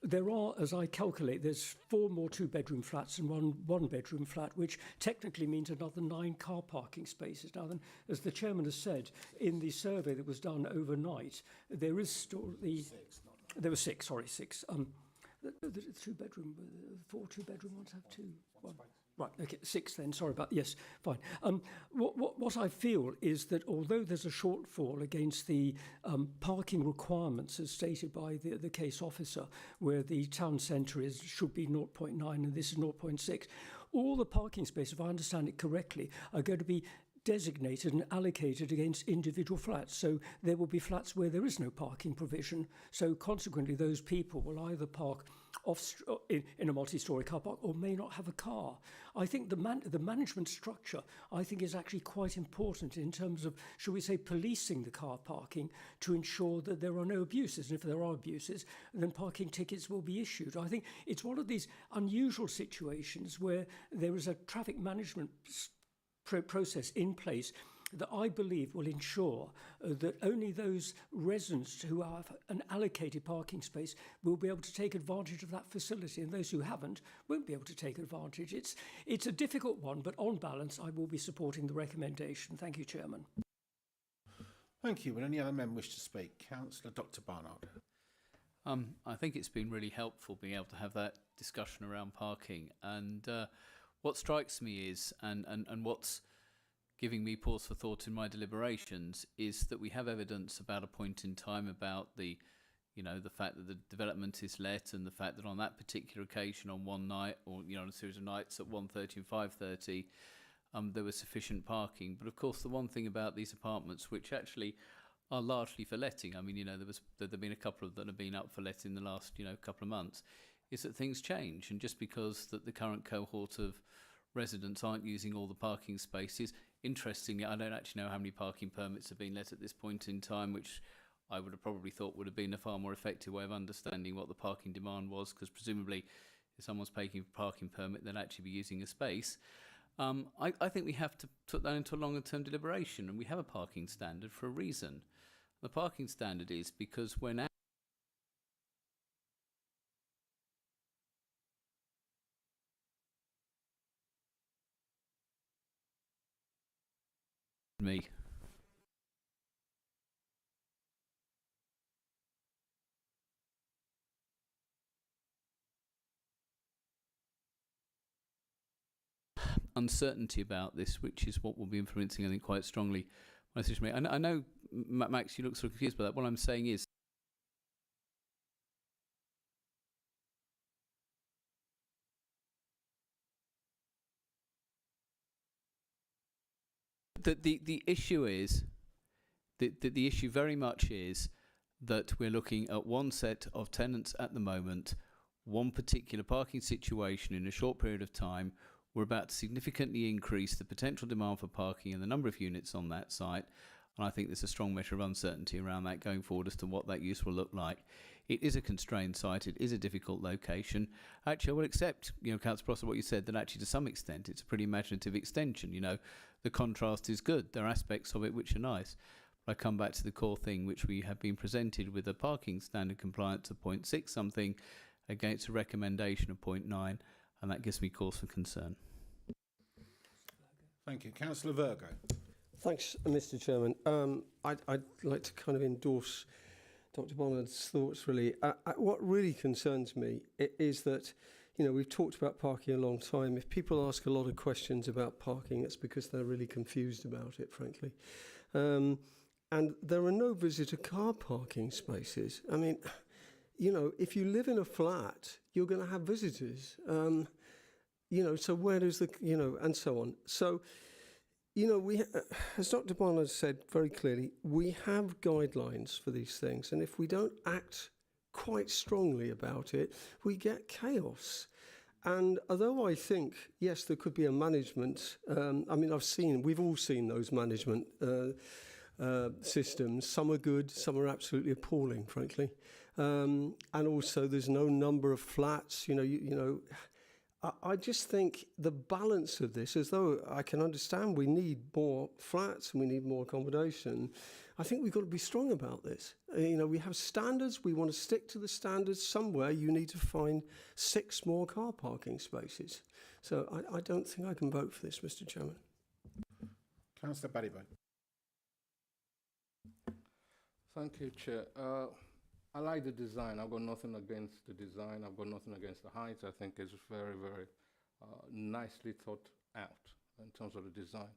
there are, as I calculate, there's 4 more 2-bedroom flats and one bedroom flat, which technically means another 9 car parking spaces. Now then, as the Chairman has said, in the survey that was done overnight, there is still there were 6. The 2-bedroom, 4 2-bedroom ones have 2. Right, okay, 6 then, sorry about, yes, fine. What I feel is that although there's a shortfall against the parking requirements as stated by the case officer, where the town centre should be 0.9 and this is 0.6, all the parking spaces, if I understand it correctly, are going to be designated and allocated against individual flats. So there will be flats where there is no parking provision. So consequently, those people will either park in a multi-storey car park or may not have a car. I think the management structure, I think, is actually quite important in terms of, shall we say, policing the car parking to ensure that there are no abuses. And if there are abuses, then parking tickets will be issued. I think it's one of these unusual situations where there is a traffic management process in place that I believe will ensure that only those residents who have an allocated parking space will be able to take advantage of that facility, and those who haven't won't be able to take advantage. It's a difficult one, but on balance, I will be supporting the recommendation. Thank you, Chairman. Thank you. Would any other member wish to speak? Councillor Dr. Barnard. I think it's been really helpful being able to have that discussion around parking. And what strikes me is, and what's giving me pause for thought in my deliberations, is that we have evidence about a point in time about the fact that the development is let, and the fact that on that particular occasion, on one night, or on a series of nights at 1:30 and 5:30, there was sufficient parking. But of course, the one thing about these apartments, which actually are largely for letting. I mean, there've been a couple that have been up for letting in the last, couple of months. Is that things change, and just because that the current cohort of residents aren't using all the parking spaces. Interestingly, I don't actually know how many parking permits have been let at this point in time, which I would have probably thought would have been a far more effective way of understanding what the parking demand was, because presumably if someone's paying a parking permit, they'll actually be using a space. I think we have to put that into a longer term deliberation, and we have a parking standard for a reason. The parking standard is because we're now me. Uncertainty about this, which is what will be influencing, I think, quite strongly. I know, Max, you look sort of confused by that. What I'm saying is that the issue is the issue very much is that we're looking at one set of tenants at the moment, one particular parking situation in a short period of time. We're about to significantly increase the potential demand for parking and the number of units on that site. And I think there's a strong measure of uncertainty around that going forward as to what that use will look like. It is a constrained site. It is a difficult location. Actually, I will accept, Councillor Prosser, what you said, that actually to some extent it's a pretty imaginative extension. The contrast is good. There are aspects of it which are nice. But I come back to the core thing, which we have been presented with a parking standard compliance of 0.6 something against a recommendation of 0.9. And that gives me cause for concern. Thank you. Councillor Virgo. Thanks, Mr. Chairman. I'd like to kind of endorse Dr. Bonnard's thoughts, really. What really concerns me is that, we've talked about parking a long time. If people ask a lot of questions about parking, it's because they're really confused about it, frankly. And there are no visitor car parking spaces. I mean, if you live in a flat, you're going to have visitors. So where does and so on. So, as Dr. Bonnard said very clearly, we have guidelines for these things. And if we don't act quite strongly about it, we get chaos. And although I think, yes, there could be a management, we've all seen those management systems. Some are good, some are absolutely appalling, frankly. And also there's no number of flats, I just think the balance of this, as though I can understand we need more flats and we need more accommodation, I think we've got to be strong about this. We have standards, we want to stick to the standards. Somewhere you need to find 6 more car parking spaces. So I don't think I can vote for this, Mr. Chairman. Councillor Barrybo. Thank you, Chair. I like the design. I've got nothing against the design. I've got nothing against the height. I think it's very, very nicely thought out in terms of the design.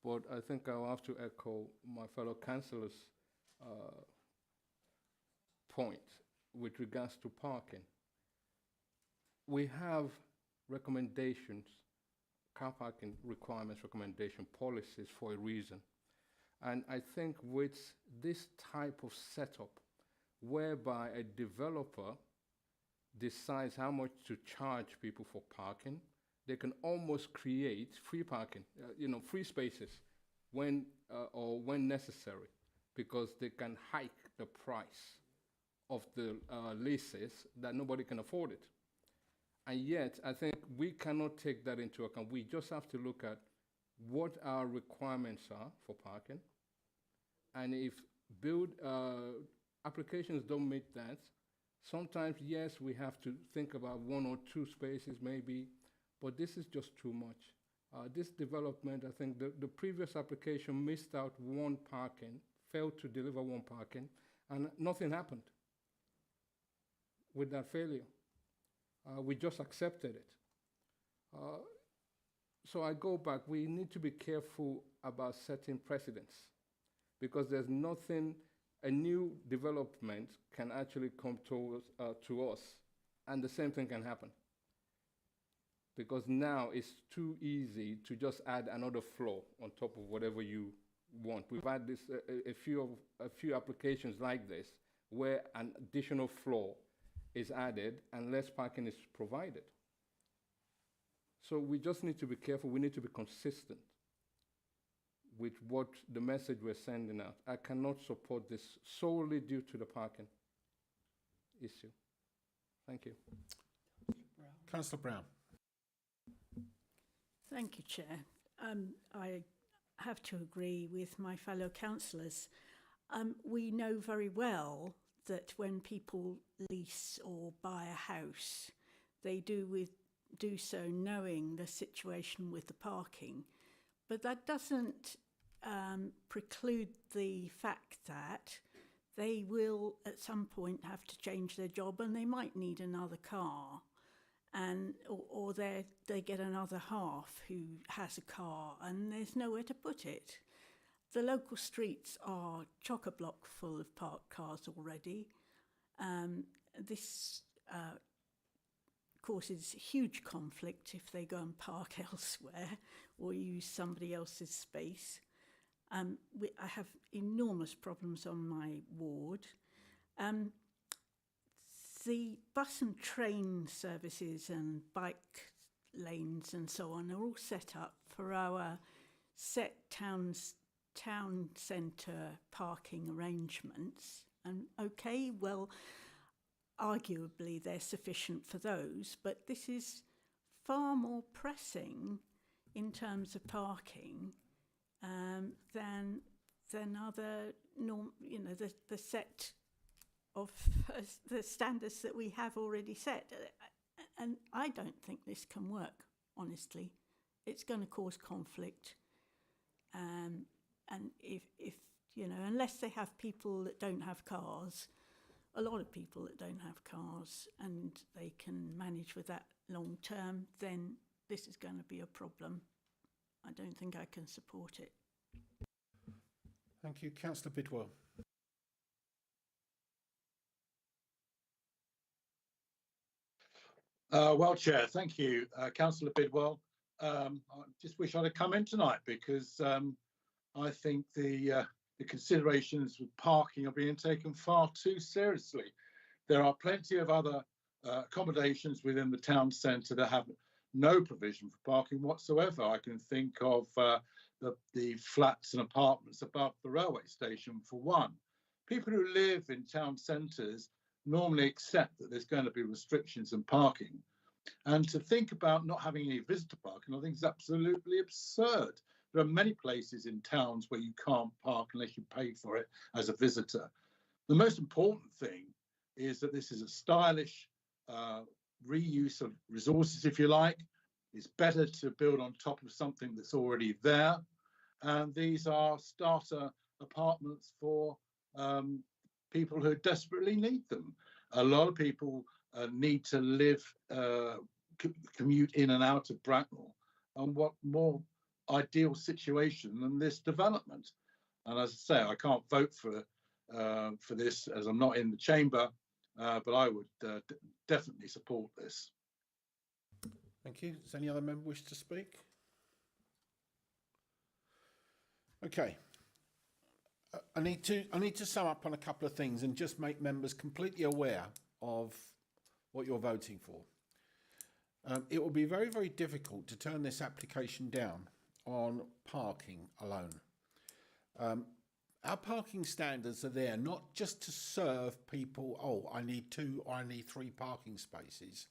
But I think I'll have to echo my fellow councillors' point with regards to parking. We have recommendations, car parking requirements, recommendation policies for a reason. And I think with this type of setup, whereby a developer decides how much to charge people for parking, they can almost create free parking, free spaces when necessary, because they can hike the price of the leases that nobody can afford it. And yet, I think we cannot take that into account. We just have to look at what our requirements are for parking, and if applications don't meet that, sometimes, yes, we have to think about 1 or 2 spaces maybe, but this is just too much. This development, I think the previous application missed out 1 parking, failed to deliver 1 parking, and nothing happened with that failure. We just accepted it. So I go back, we need to be careful about setting precedents, because there's nothing. A new development can actually come to us, and the same thing can happen. Because now it's too easy to just add another floor on top of whatever you want. We've had this a few applications like this where an additional floor is added and less parking is provided. So we just need to be careful. We need to be consistent with what the message we're sending out. I cannot support this solely due to the parking issue. Thank you. Councillor Brown. Thank you, Chair. I have to agree with my fellow councillors. We know very well that when people lease or buy a house, they do so knowing the situation with the parking. But that doesn't preclude the fact that they will at some point have to change their job and they might need another car, and or they get another half who has a car and there's nowhere to put it. The local streets are chock-a-block full of parked cars already. This causes huge conflict if they go and park elsewhere or use somebody else's space. I have enormous problems on my ward. The bus and train services and bike lanes and so on are all set up for our set town centre parking arrangements. And okay, well, arguably they're sufficient for those, but this is far more pressing in terms of parking than other the set of the standards that we have already set. And I don't think this can work, honestly. It's going to cause conflict. And if unless they have people that don't have cars, a lot of people that don't have cars, and they can manage with that long term, then this is going to be a problem. I don't think I can support it. Thank you. Councillor Bidwell. Well, Chair, thank you. Councillor Bidwell. I just wish I'd have come in tonight because I think the considerations with parking are being taken far too seriously. There are plenty of other accommodations within the town centre that have no provision for parking whatsoever. I can think of the flats and apartments above the railway station, for one. People who live in town centres normally accept that there's going to be restrictions in parking. And to think about not having any visitor parking, I think is absolutely absurd. There are many places in towns where you can't park unless you pay for it as a visitor. The most important thing is that this is a stylish reuse of resources, if you like. It's better to build on top of something that's already there. And these are starter apartments for people who desperately need them. A lot of people need to live, commute in and out of Bretnal. And what more ideal situation than this development? And as I say, I can't vote for this as I'm not in the chamber, but I would definitely support this. Thank you. Does any other member wish to speak? Okay. I need to sum up on a couple of things and just make members completely aware of what you're voting for. It will be very, very difficult to turn this application down on parking alone. Our parking standards are there not just to serve people, oh, I need 2 or I need 3 parking spaces.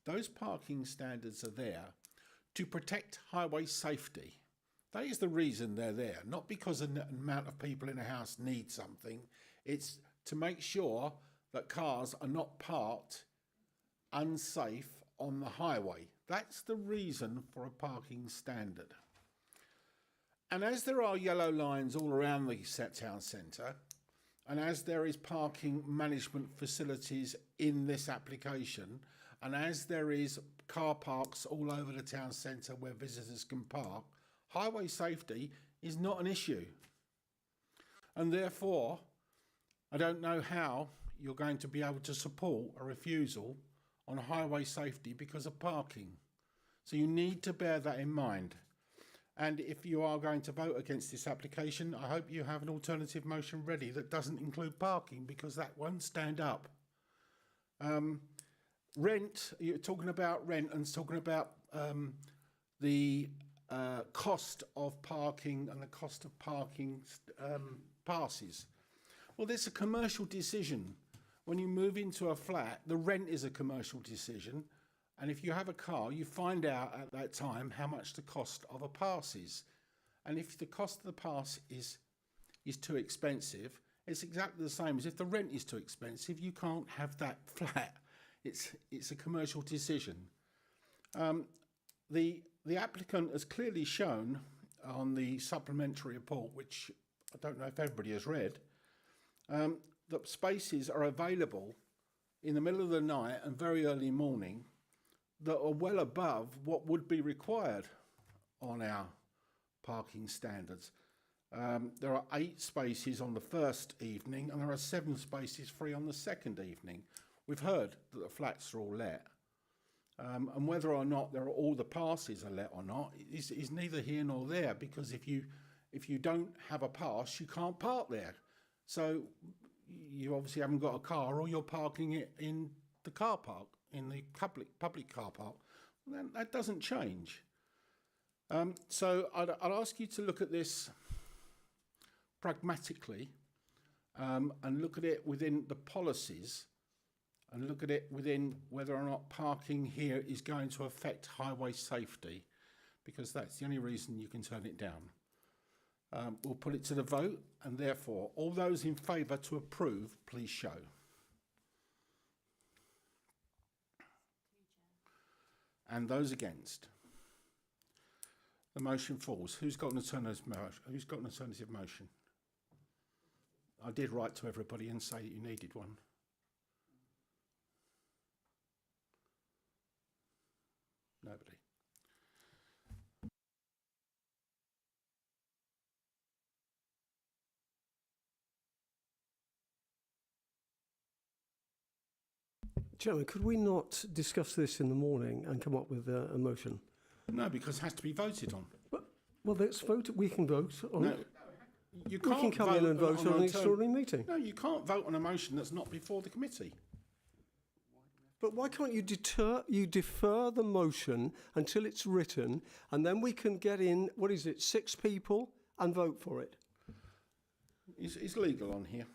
Those parking standards are there to protect highway safety. That is the reason they're there, not because the amount of people in a house need something. It's to make sure that cars are not parked unsafe on the highway. That's the reason for a parking standard. And as there are yellow lines all around the town centre, and as there is parking management facilities in this application, and as there is car parks all over the town centre where visitors can park, highway safety is not an issue. And therefore, I don't know how you're going to be able to support a refusal on highway safety because of parking. So you need to bear that in mind. And if you are going to vote against this application, I hope you have an alternative motion ready that doesn't include parking, because that won't stand up. Rent, you're talking about rent and talking about the cost of parking and the cost of parking passes. Well, there's a commercial decision. When you move into a flat, the rent is a commercial decision. And if you have a car, you find out at that time how much the cost of a pass is. And if the cost of the pass is too expensive, it's exactly the same as if the rent is too expensive. You can't have that flat. It's a commercial decision. The applicant has clearly shown on the supplementary report, which I don't know if everybody has read, that spaces are available in the middle of the night and very early morning that are well above what would be required on our parking standards. There are 8 spaces on the first evening and there are 7 spaces free on the second evening. We've heard that the flats are all let. And whether or not all the passes are let or not is neither here nor there, because if you don't have a pass, you can't park there. So you obviously haven't got a car, or you're parking it in the car park, in the public car park. Then that doesn't change. So I'd ask you to look at this pragmatically and look at it within the policies, and look at it within whether or not parking here is going to affect highway safety, because that's the only reason you can turn it down. We'll put it to the vote, and therefore all those in favour to approve, please show. And those against. The motion falls. Who's got an alternative motion? I did write to everybody and say that you needed one. Nobody. Chairman, could we not discuss this in the morning and come up with a motion? No, because it has to be voted on. Well, let's vote. We can vote on No, it. you We can't can come in and vote on an extraordinary meeting. No, you can't vote on a motion that's not before the committee. But why can't you defer the motion until it's written, and then we can get in, 6 people, and vote for it? It's legal on here.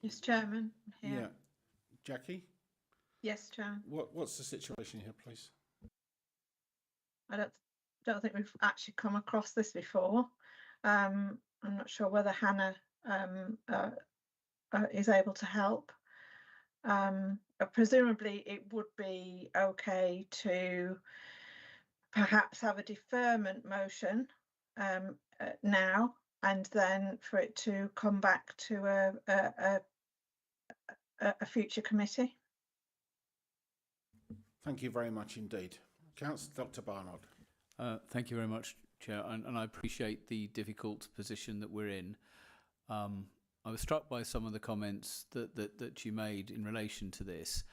Yes, Chairman. Here. Yeah. Jackie? Yes, Chairman. What's the situation here, please? I don't think we've actually come across this before. I'm not sure whether Hannah is able to help. Presumably it would be okay to perhaps have a deferment motion now, and then for it to come back to a future committee. Thank you very much indeed. Councillor Dr. Barnard. Thank you very much, Chair, and I appreciate the difficult position that we're in. I was struck by some of the comments that you made in relation to this.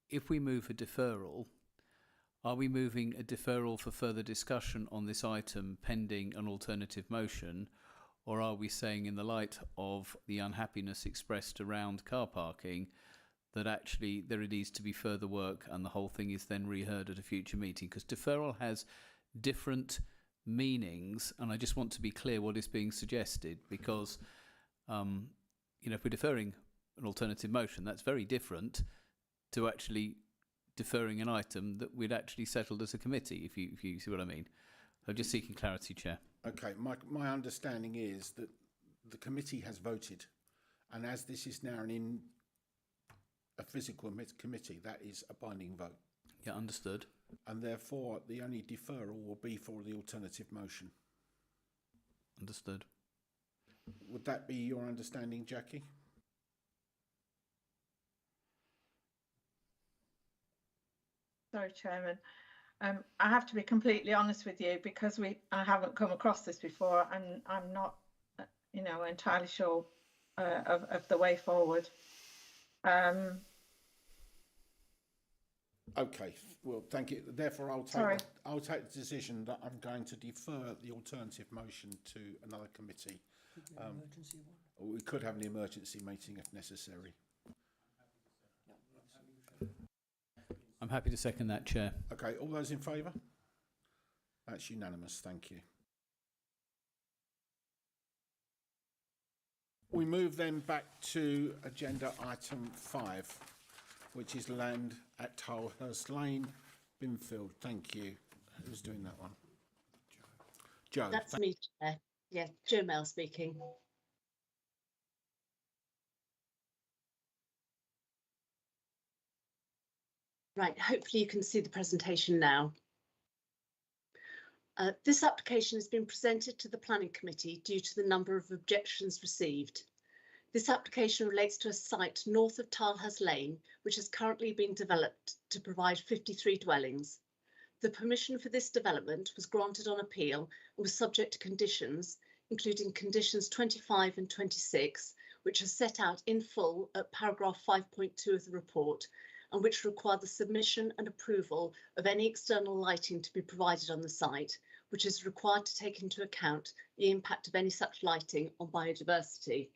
If we move a deferral, are we moving a deferral for further discussion on this item pending an alternative motion, or are we saying, in the light of the unhappiness expressed around car parking, that actually there needs to be further work and the whole thing is then reheard at a future meeting? Because deferral has different meanings, and I just want to be clear what is being suggested, because if we're deferring an alternative motion, that's very different to actually deferring an item that we'd actually settled as a committee, if you see what I mean. I'm just seeking clarity, Chair. Okay, my understanding is that the committee has voted, and as this is now a physical committee, that is a binding vote. Yeah, understood. And therefore, the only deferral will be for the alternative motion. Understood. Would that be your understanding, Jackie? Sorry, Chairman. I have to be completely honest with you, because I haven't come across this before, and I'm not, entirely sure of the way forward. Okay, well, thank you. Therefore, Sorry. I'll take the decision that I'm going to defer the alternative motion to another committee. Or we could have an emergency meeting if necessary. I'm happy to second that, Chair. Okay, all those in favour? That's unanimous, thank you. We move then back to agenda item 5, which is land at Tilehurst Lane, Binfield. Thank you. Who's doing that one? Joe. That's me, Chair. Yeah, Joe Mel speaking. Right, hopefully you can see the presentation now. This application has been presented to the Planning Committee due to the number of objections received. This application relates to a site north of Tilehurst Lane, which is currently being developed to provide 53 dwellings. The permission for this development was granted on appeal and was subject to conditions, including conditions 25 and 26, which are set out in full at paragraph 5.2 of the report, and which require the submission and approval of any external lighting to be provided on the site, which is required to take into account the impact of any such lighting on biodiversity.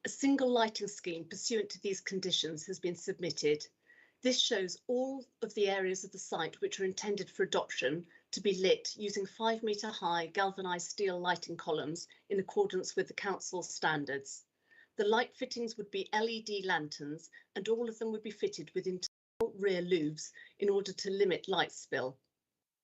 A single lighting scheme pursuant to these conditions has been submitted. This shows all of the areas of the site which are intended for adoption to be lit using 5-metre high galvanised steel lighting columns in accordance with the council's standards. The light fittings would be LED lanterns and all of them would be fitted with internal rear louvres in order to limit light spill.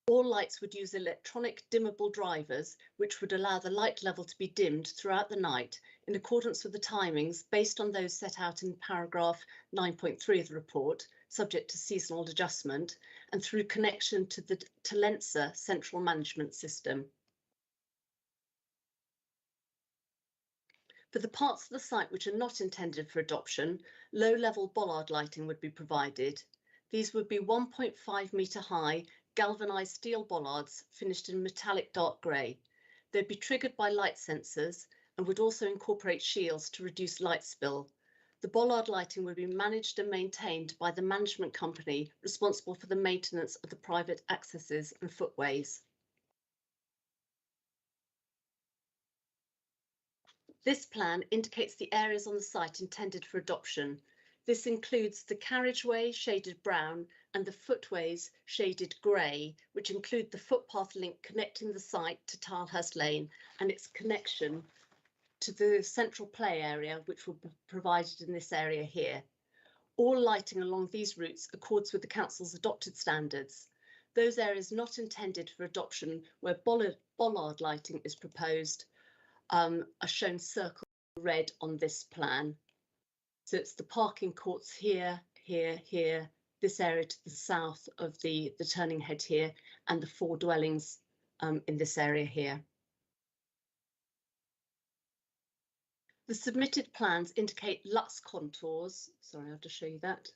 All lights would use electronic dimmable drivers, which would allow the light level to be dimmed throughout the night in accordance with the timings based on those set out in paragraph 9.3 of the report, subject to seasonal adjustment, and through connection to the Talensa central management system. For the parts of the site which are not intended for adoption, low-level bollard lighting would be provided. These would be 1.5 metre high galvanised steel bollards finished in metallic dark grey. They'd be triggered by light sensors and would also incorporate shields to reduce light spill. The bollard lighting would be managed and maintained by the management company responsible for the maintenance of the private accesses and footways. This plan indicates the areas on the site intended for adoption. This includes the carriageway shaded brown and the footways shaded grey, which include the footpath link connecting the site to Tilehurst Lane and its connection to the central play area, which will be provided in this area here. All lighting along these routes accords with the council's adopted standards. Those areas not intended for adoption where bollard lighting is proposed are shown circled red on this plan. So it's the parking courts here, here, this area to the south of the turning head here, and the 4 dwellings in this area here. The submitted plans indicate Lux Contours. Sorry, I'll just show you that.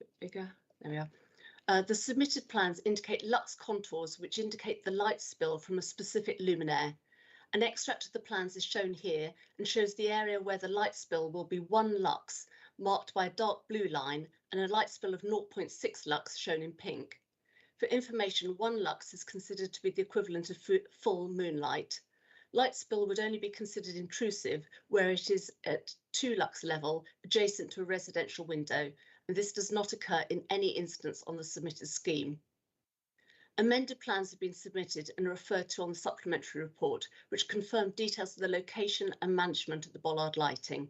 A bit bigger, there we are. The submitted plans indicate Lux Contours, which indicate the light spill from a specific luminaire. An extract of the plans is shown here and shows the area where the light spill will be 1 lux, marked by a dark blue line, and a light spill of 0.6 lux shown in pink. For information, 1 lux is considered to be the equivalent of full moonlight. Light spill would only be considered intrusive where it is at 2 lux level, adjacent to a residential window, and this does not occur in any instance on the submitted scheme. Amended plans have been submitted and referred to on the supplementary report, which confirm details of the location and management of the bollard lighting.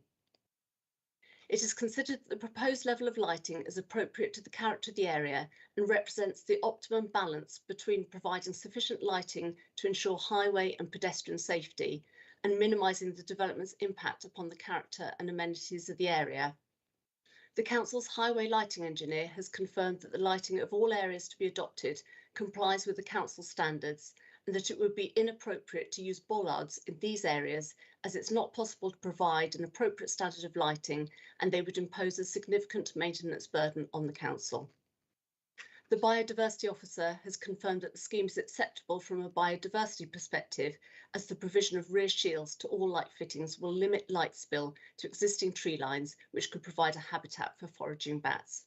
It is considered that the proposed level of lighting is appropriate to the character of the area and represents the optimum balance between providing sufficient lighting to ensure highway and pedestrian safety and minimising the development's impact upon the character and amenities of the area. The council's highway lighting engineer has confirmed that the lighting of all areas to be adopted complies with the council standards and that it would be inappropriate to use bollards in these areas as it's not possible to provide an appropriate standard of lighting and they would impose a significant maintenance burden on the council. The biodiversity officer has confirmed that the scheme is acceptable from a biodiversity perspective, as the provision of rear shields to all light fittings will limit light spill to existing tree lines, which could provide a habitat for foraging bats.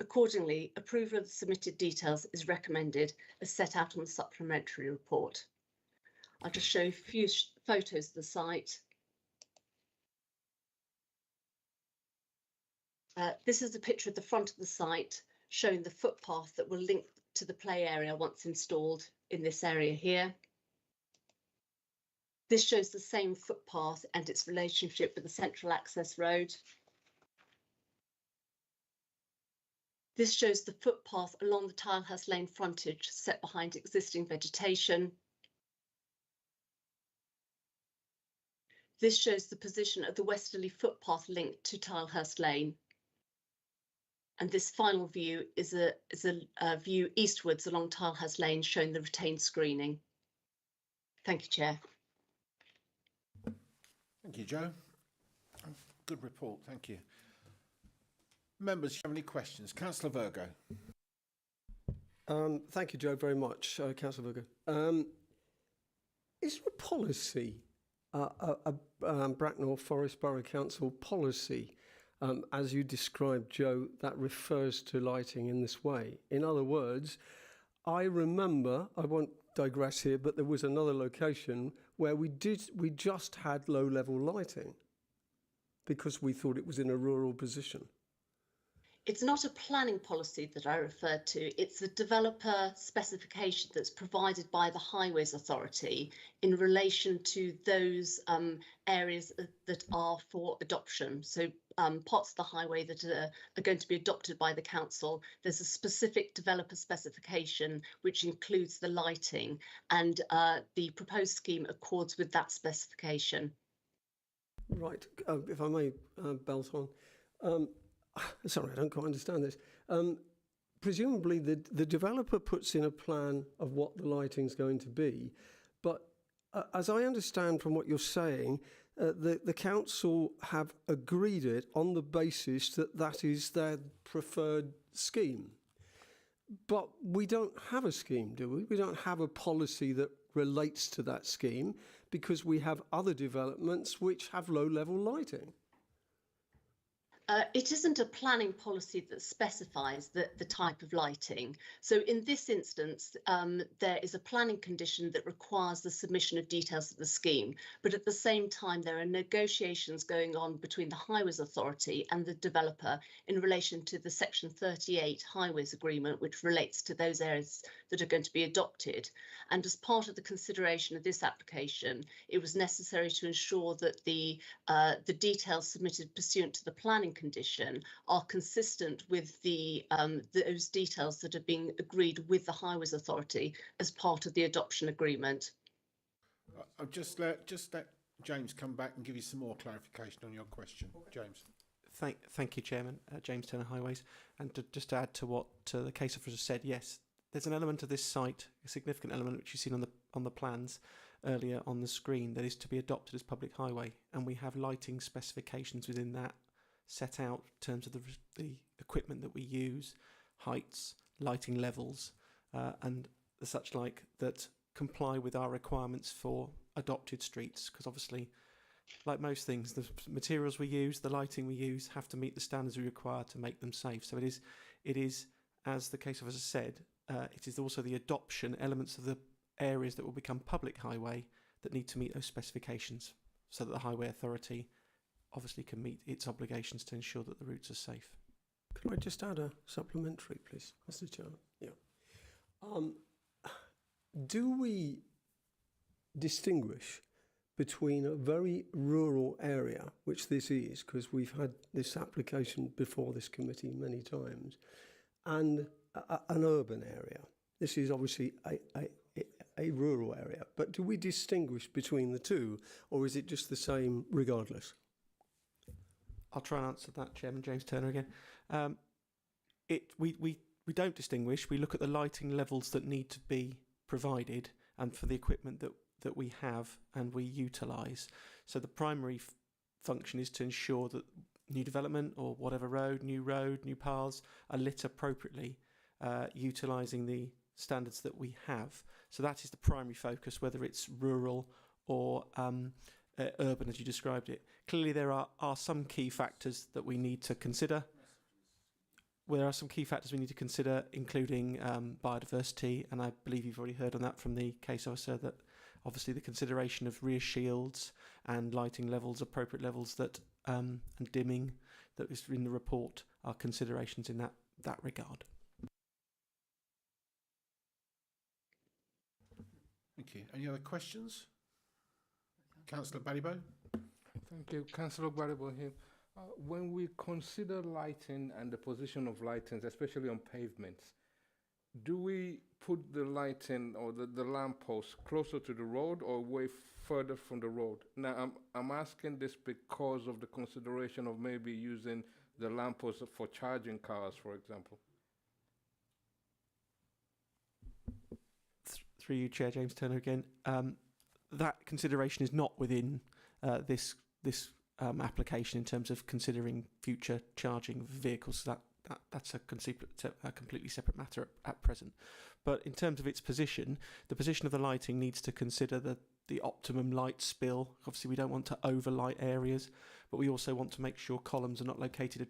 Accordingly, approval of the submitted details is recommended as set out on the supplementary report. I'll just show a few photos of the site. This is a picture of the front of the site showing the footpath that will link to the play area once installed in this area here. This shows the same footpath and its relationship with the central access road. This shows the footpath along the Tilehurst Lane frontage set behind existing vegetation. This shows the position of the westerly footpath linked to Tilehurst Lane. And this final view is a view eastwards along Tilehurst Lane showing the retained screening. Thank you, Chair. Thank you, Jo. Good report, thank you. Members, do you have any questions? Councillor Virgo. Thank you, Joe, very much, Councillor Virgo. Is there a policy, Bretnal Forest Borough Council policy, as you described, Joe, that refers to lighting in this way? In other words, I remember, I won't digress here, but there was another location where we just had low-level lighting because we thought it was in a rural position. It's not a planning policy that I referred to. It's a developer specification that's provided by the Highways Authority in relation to those areas that are for adoption. So parts of the highway that are going to be adopted by the council. There's a specific developer specification which includes the lighting, and the proposed scheme accords with that specification. Right. If I may, Belton. Sorry, I don't quite understand this. Presumably, the developer puts in a plan of what the lighting's going to be, but as I understand from what you're saying, the council have agreed it on the basis that that is their preferred scheme. But we don't have a scheme, do we? We don't have a policy that relates to that scheme because we have other developments which have low-level lighting. It isn't a planning policy that specifies the type of lighting. So in this instance, there is a planning condition that requires the submission of details of the scheme. But at the same time, there are negotiations going on between the Highways Authority and the developer in relation to the Section 38 Highways Agreement, which relates to those areas that are going to be adopted. And as part of the consideration of this application, it was necessary to ensure that the details submitted pursuant to the planning condition are consistent with those details that are being agreed with the Highways Authority as part of the adoption agreement. I'll just let James come back and give you some more clarification on your question. James. Thank you, Chairman. James Turner, Highways. And just to add to what the case officer said, yes, there's an element of this site, a significant element which you've seen on the plans earlier on the screen, that is to be adopted as public highway, and we have lighting specifications within that set out in terms of the equipment that we use, heights, lighting levels, and the such like that comply with our requirements for adopted streets. Because obviously, like most things, the materials we use, the lighting we use, have to meet the standards we require to make them safe. So it is, as the case officer said, it is also the adoption elements of the areas that will become public highway that need to meet those specifications, so that the Highway Authority obviously can meet its obligations to ensure that the routes are safe. Can I just add a supplementary, please, Mr. Chairman? Yeah. Do we distinguish between a very rural area, which this is, because we've had this application before this committee many times, and an urban area? This is obviously a rural area, but do we distinguish between the two, or is it just the same regardless? I'll try and answer that, Chairman. James Turner again. We don't distinguish. We look at the lighting levels that need to be provided and for the equipment that we have and we utilise. So the primary function is to ensure that new development or whatever road, new paths are lit appropriately utilising the standards that we have. So that is the primary focus, whether it's rural or urban, as you described it. Clearly, there are some key factors that we need to consider. Well, there are some key factors we need to consider, including biodiversity, and I believe you've already heard on that from the case officer that obviously the consideration of rear shields and lighting levels, appropriate levels that and dimming that is in the report are considerations in that regard. Thank you. Any other questions? Councillor Balibo? Thank you. Councillor Baribo here. When we consider lighting and the position of lightings, especially on pavements, do we put the lighting or the lamppost closer to the road or way further from the road? Now, I'm asking this because of the consideration of maybe using the lamppost for charging cars, for example. Through you, Chair, James Turner again. That consideration is not within this application in terms of considering future charging of vehicles. That's a completely separate matter at present. But in terms of its position, the position of the lighting needs to consider the optimum light spill. Obviously, we don't want to overlight areas, but we also want to make sure columns are not located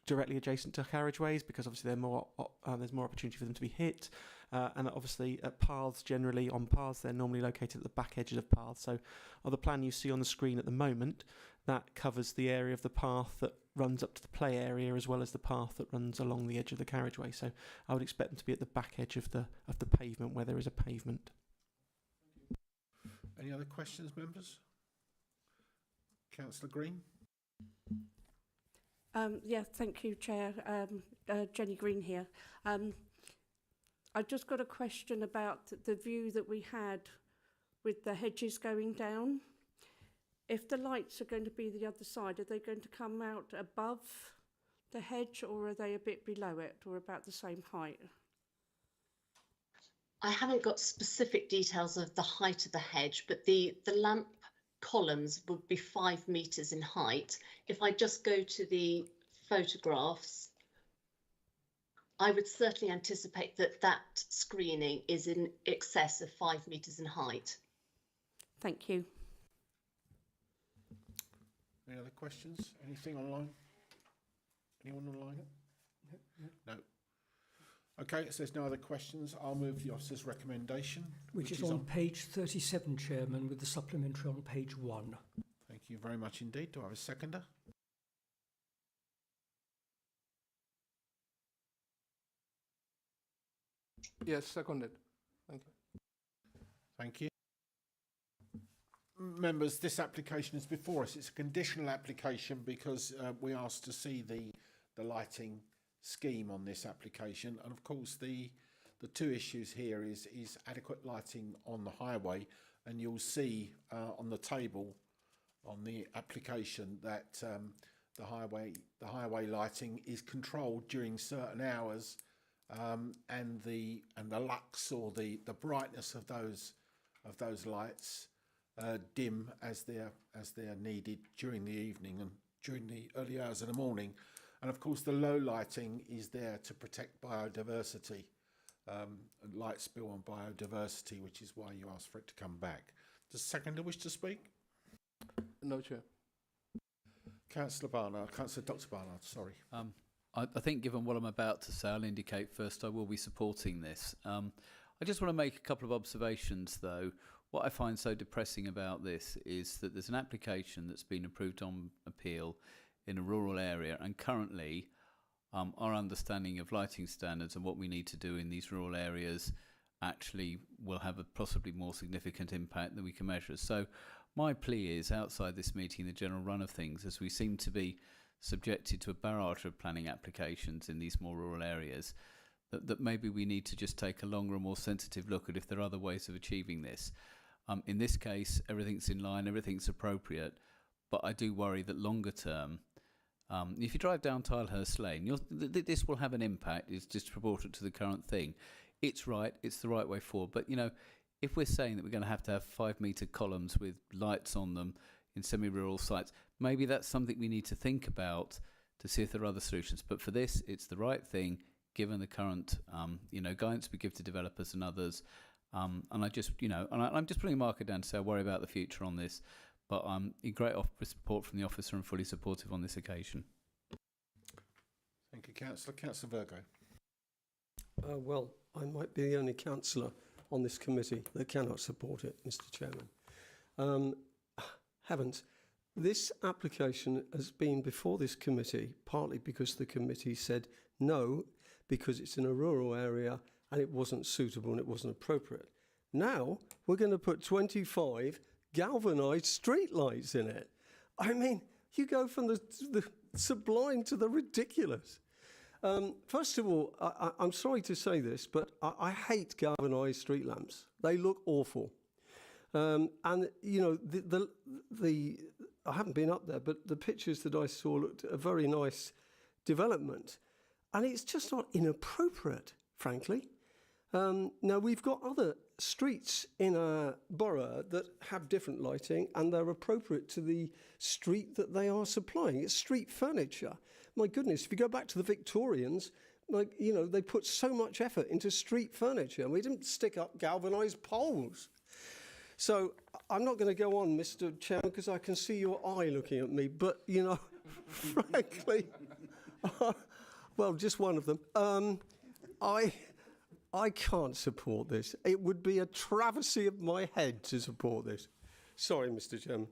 directly adjacent to carriageways, because obviously there's more opportunity for them to be hit. And obviously at paths, generally on paths, they're normally located at the back edges of paths. So on the plan you see on the screen at the moment, that covers the area of the path that runs up to the play area as well as the path that runs along the edge of the carriageway. So I would expect them to be at the back edge of the pavement where there is a pavement. Any other questions, members? Councillor Green? Yeah, thank you, Chair. Jenny Green here. I've just got a question about the view that we had with the hedges going down. If the lights are going to be the other side, are they going to come out above the hedge or are they a bit below it or about the same height? I haven't got specific details of the height of the hedge, but the lamp columns would be 5 metres in height. If I just go to the photographs, I would certainly anticipate that screening is in excess of 5 metres in height. Thank you. Any other questions? Anything online? Anyone online? No. Okay, so there's no other questions. I'll move the officer's recommendation. Which is on page 37, Chairman, with the supplementary on page 1. Thank you very much indeed. Do I have a seconder? Yes, seconded. Thank you. Thank you. Members, this application is before us. It's a conditional application because we asked to see the lighting scheme on this application, and of course the two issues here is adequate lighting on the highway, and you'll see on the table on the application that the highway lighting is controlled during certain hours, and the lux or the brightness of those lights dim as they're needed during the evening and during the early hours of the morning. And of course the low lighting is there to protect biodiversity, light spill on biodiversity, which is why you asked for it to come back. Does the seconder wish to speak? No, Chair. Councillor Barnard, Councillor Dr. Barnard, sorry. I think given what I'm about to say, I'll indicate first I will be supporting this. I just want to make a couple of observations though. What I find so depressing about this is that there's an application that's been approved on appeal in a rural area, and currently our understanding of lighting standards and what we need to do in these rural areas actually will have a possibly more significant impact than we can measure. So my plea is, outside this meeting, the general run of things, as we seem to be subjected to a barrage of planning applications in these more rural areas, that maybe we need to just take a longer and more sensitive look at if there are other ways of achieving this. In this case, everything's in line, everything's appropriate, but I do worry that longer term, if you drive down Tilehurst Lane, this will have an impact. It's disproportionate to the current thing. It's right, it's the right way forward, but you know, if we're saying that we're going to have 5 metre columns with lights on them in semi-rural sites, maybe that's something we need to think about to see if there are other solutions. But for this, it's the right thing, given the current, guidance we give to developers and others. And I just, I'm just putting a marker down to say I worry about the future on this, but I'm in great support from the officer and fully supportive on this occasion. Thank you, Councillor. Councillor Virgo. Well, I might be the only councillor on this committee that cannot support it, Mr. Chairman. Haven't. This application has been before this committee, partly because the committee said no, because it's in a rural area and it wasn't suitable and it wasn't appropriate. Now we're going to put 25 galvanised streetlights in it. I mean, you go from the sublime to the ridiculous. First of all, I'm sorry to say this, but I hate galvanised street lamps. They look awful. And, I haven't been up there, but the pictures that I saw looked a very nice development. And it's just not inappropriate, frankly. Now, we've got other streets in our borough that have different lighting and they're appropriate to the street that they are supplying. It's street furniture. My goodness, if you go back to the Victorians, they put so much effort into street furniture and we didn't stick up galvanised poles. So I'm not going to go on, Mr. Chairman, because I can see your eye looking at me. But, frankly, well, just one of them. I can't support this. It would be a travesty of my head to support this. Sorry, Mr. Chairman.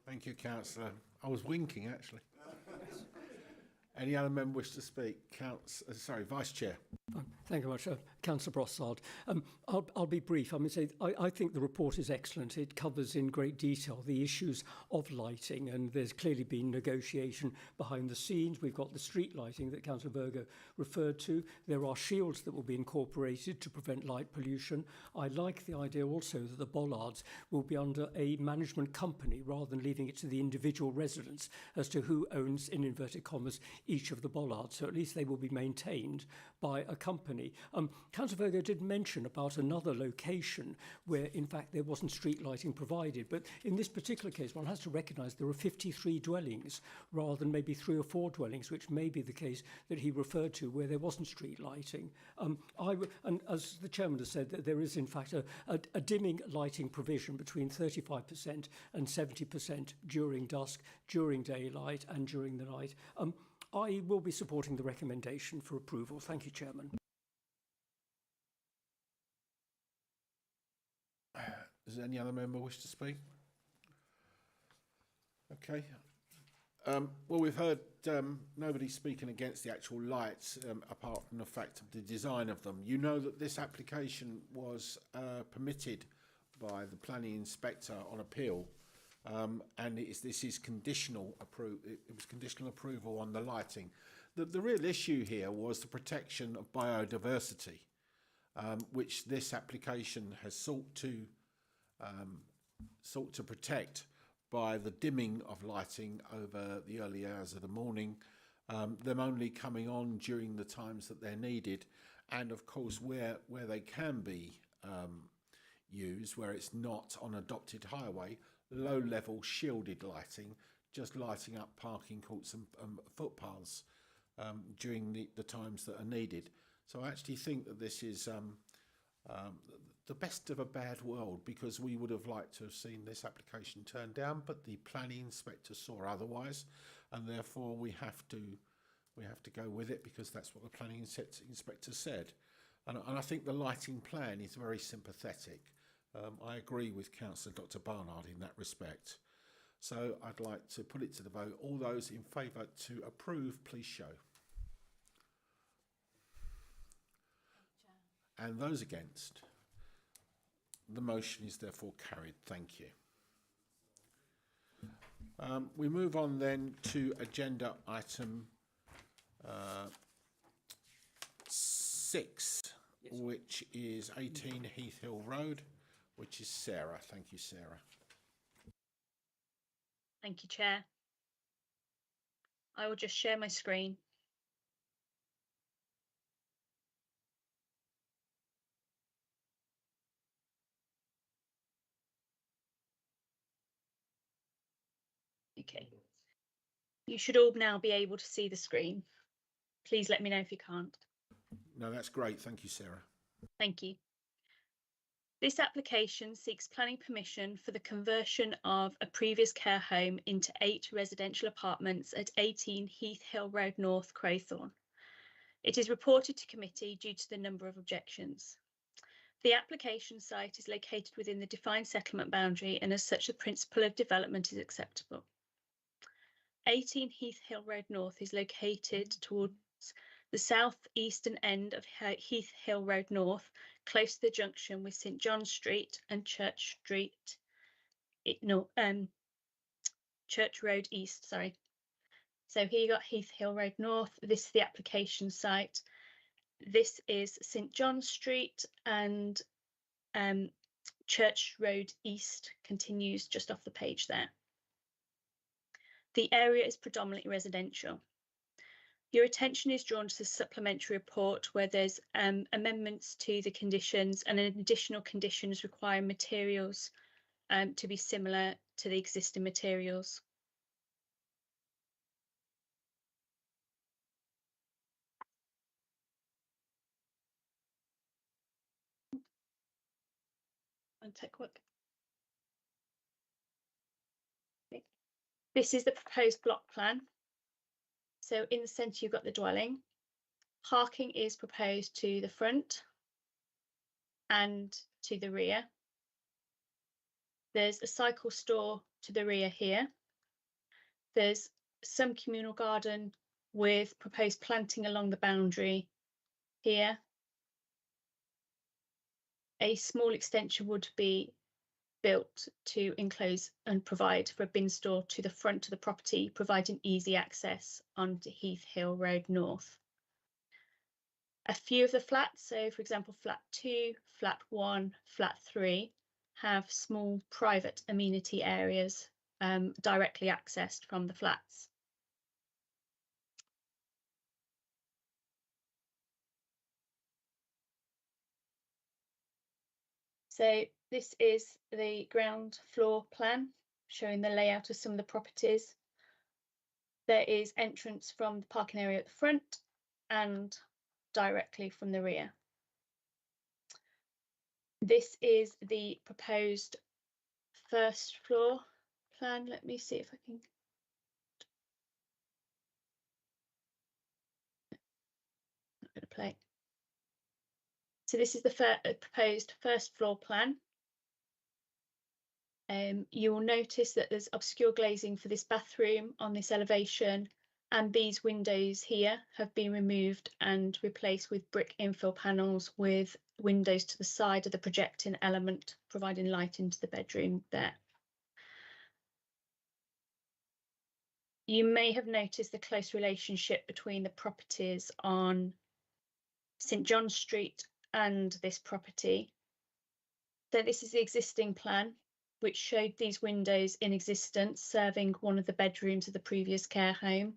Thank you, Councillor. I was winking, actually. Any other member wish to speak? Vice Chair. Thank you very much, Councillor Brossard. I'll be brief. I think the report is excellent. It covers in great detail the issues of lighting, and there's clearly been negotiation behind the scenes. We've got the street lighting that Councillor Virgo referred to. There are shields that will be incorporated to prevent light pollution. I like the idea also that the bollards will be under a management company rather than leaving it to the individual residents as to who owns, in inverted commas, each of the bollards. So at least they will be maintained by a company. Councillor Virgo did mention about another location where, in fact, there wasn't street lighting provided. But in this particular case, one has to recognise there are 53 dwellings rather than maybe 3 or 4 dwellings, which may be the case that he referred to where there wasn't street lighting. And as the chairman has said, that there is, in fact, a dimming lighting provision between 35% and 70% during dusk, during daylight and during the night. I will be supporting the recommendation for approval. Thank you, Chairman. Does any other member wish to speak? Okay. Well, we've heard nobody speaking against the actual lights, apart from the fact of the design of them. You know that this application was permitted by the planning inspector on appeal. And this is conditional approval. It was conditional approval on the lighting. The real issue here was the protection of biodiversity, which this application has sought to protect by the dimming of lighting over the early hours of the morning, them only coming on during the times that they're needed, and of course where they can be used, where it's not on adopted highway, low-level shielded lighting, just lighting up parking courts and footpaths during the times that are needed. So I actually think that this is the best of a bad world, because we would have liked to have seen this application turned down, but the planning inspector saw otherwise, and therefore we have to go with it, because that's what the planning inspector said. And I think the lighting plan is very sympathetic. I agree with Councillor Dr. Barnard in that respect. So I'd like to put it to the vote. All those in favour to approve, please show. And those against? The motion is therefore carried. Thank you. We move on then to agenda item 6, yes, which is 18 Heath Hill Road, which is Sarah. Thank you, Sarah. Thank you, Chair. I will just share my screen. Okay. You should all now be able to see the screen. please let me know if you can't. No, that's great. Thank you, Sarah. Thank you. This application seeks planning permission for the conversion of a previous care home into 8 residential apartments at 18 Heath Hill Road North, Crowthorne. It is reported to committee due to the number of objections. The application site is located within the defined settlement boundary, and as such the principle of development is acceptable. 18 Heath Hill Road North is located towards the south-eastern end of Heath Hill Road North, close to the junction with St John Street and Church Street, Church Road East, sorry. So here you got Heath Hill Road North. This is the application site. This is St John Street, and Church Road East continues just off the page there. The area is predominantly residential. Your attention is drawn to the supplementary report where there's amendments to the conditions, and additional conditions require materials to be similar to the existing materials. One take a look. This is the proposed block plan. So in the centre you've got the dwelling. Parking is proposed to the front and to the rear. There's a cycle store to the rear here. There's some communal garden with proposed planting along the boundary here. A small extension would be built to enclose and provide for a bin store to the front of the property, providing easy access onto Heath Hill Road North. A few of the flats, so for example, flat 2, flat 1, flat 3, have small private amenity areas directly accessed from the flats. So this is the ground floor plan showing the layout of some of the properties. There is entrance from the parking area at the front and directly from the rear. This is the proposed first floor plan. Let me see if I can. I'm going to play. So this is the proposed first floor plan. You will notice that there's obscure glazing for this bathroom on this elevation, and these windows here have been removed and replaced with brick infill panels with windows to the side of the projecting element, providing light into the bedroom there. You may have noticed the close relationship between the properties on St John Street and this property. So this is the existing plan, which showed these windows in existence, serving one of the bedrooms of the previous care home.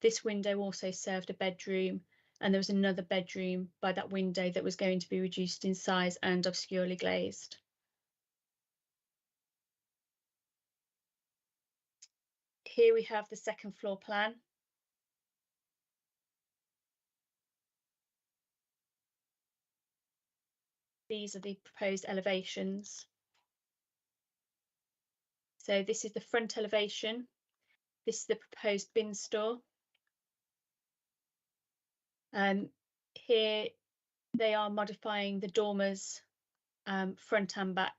This window also served a bedroom, and there was another bedroom by that window that was going to be reduced in size and obscurely glazed. Here we have the second floor plan. These are the proposed elevations. So this is the front elevation. This is the proposed bin store. Here they are modifying the dormers front and back,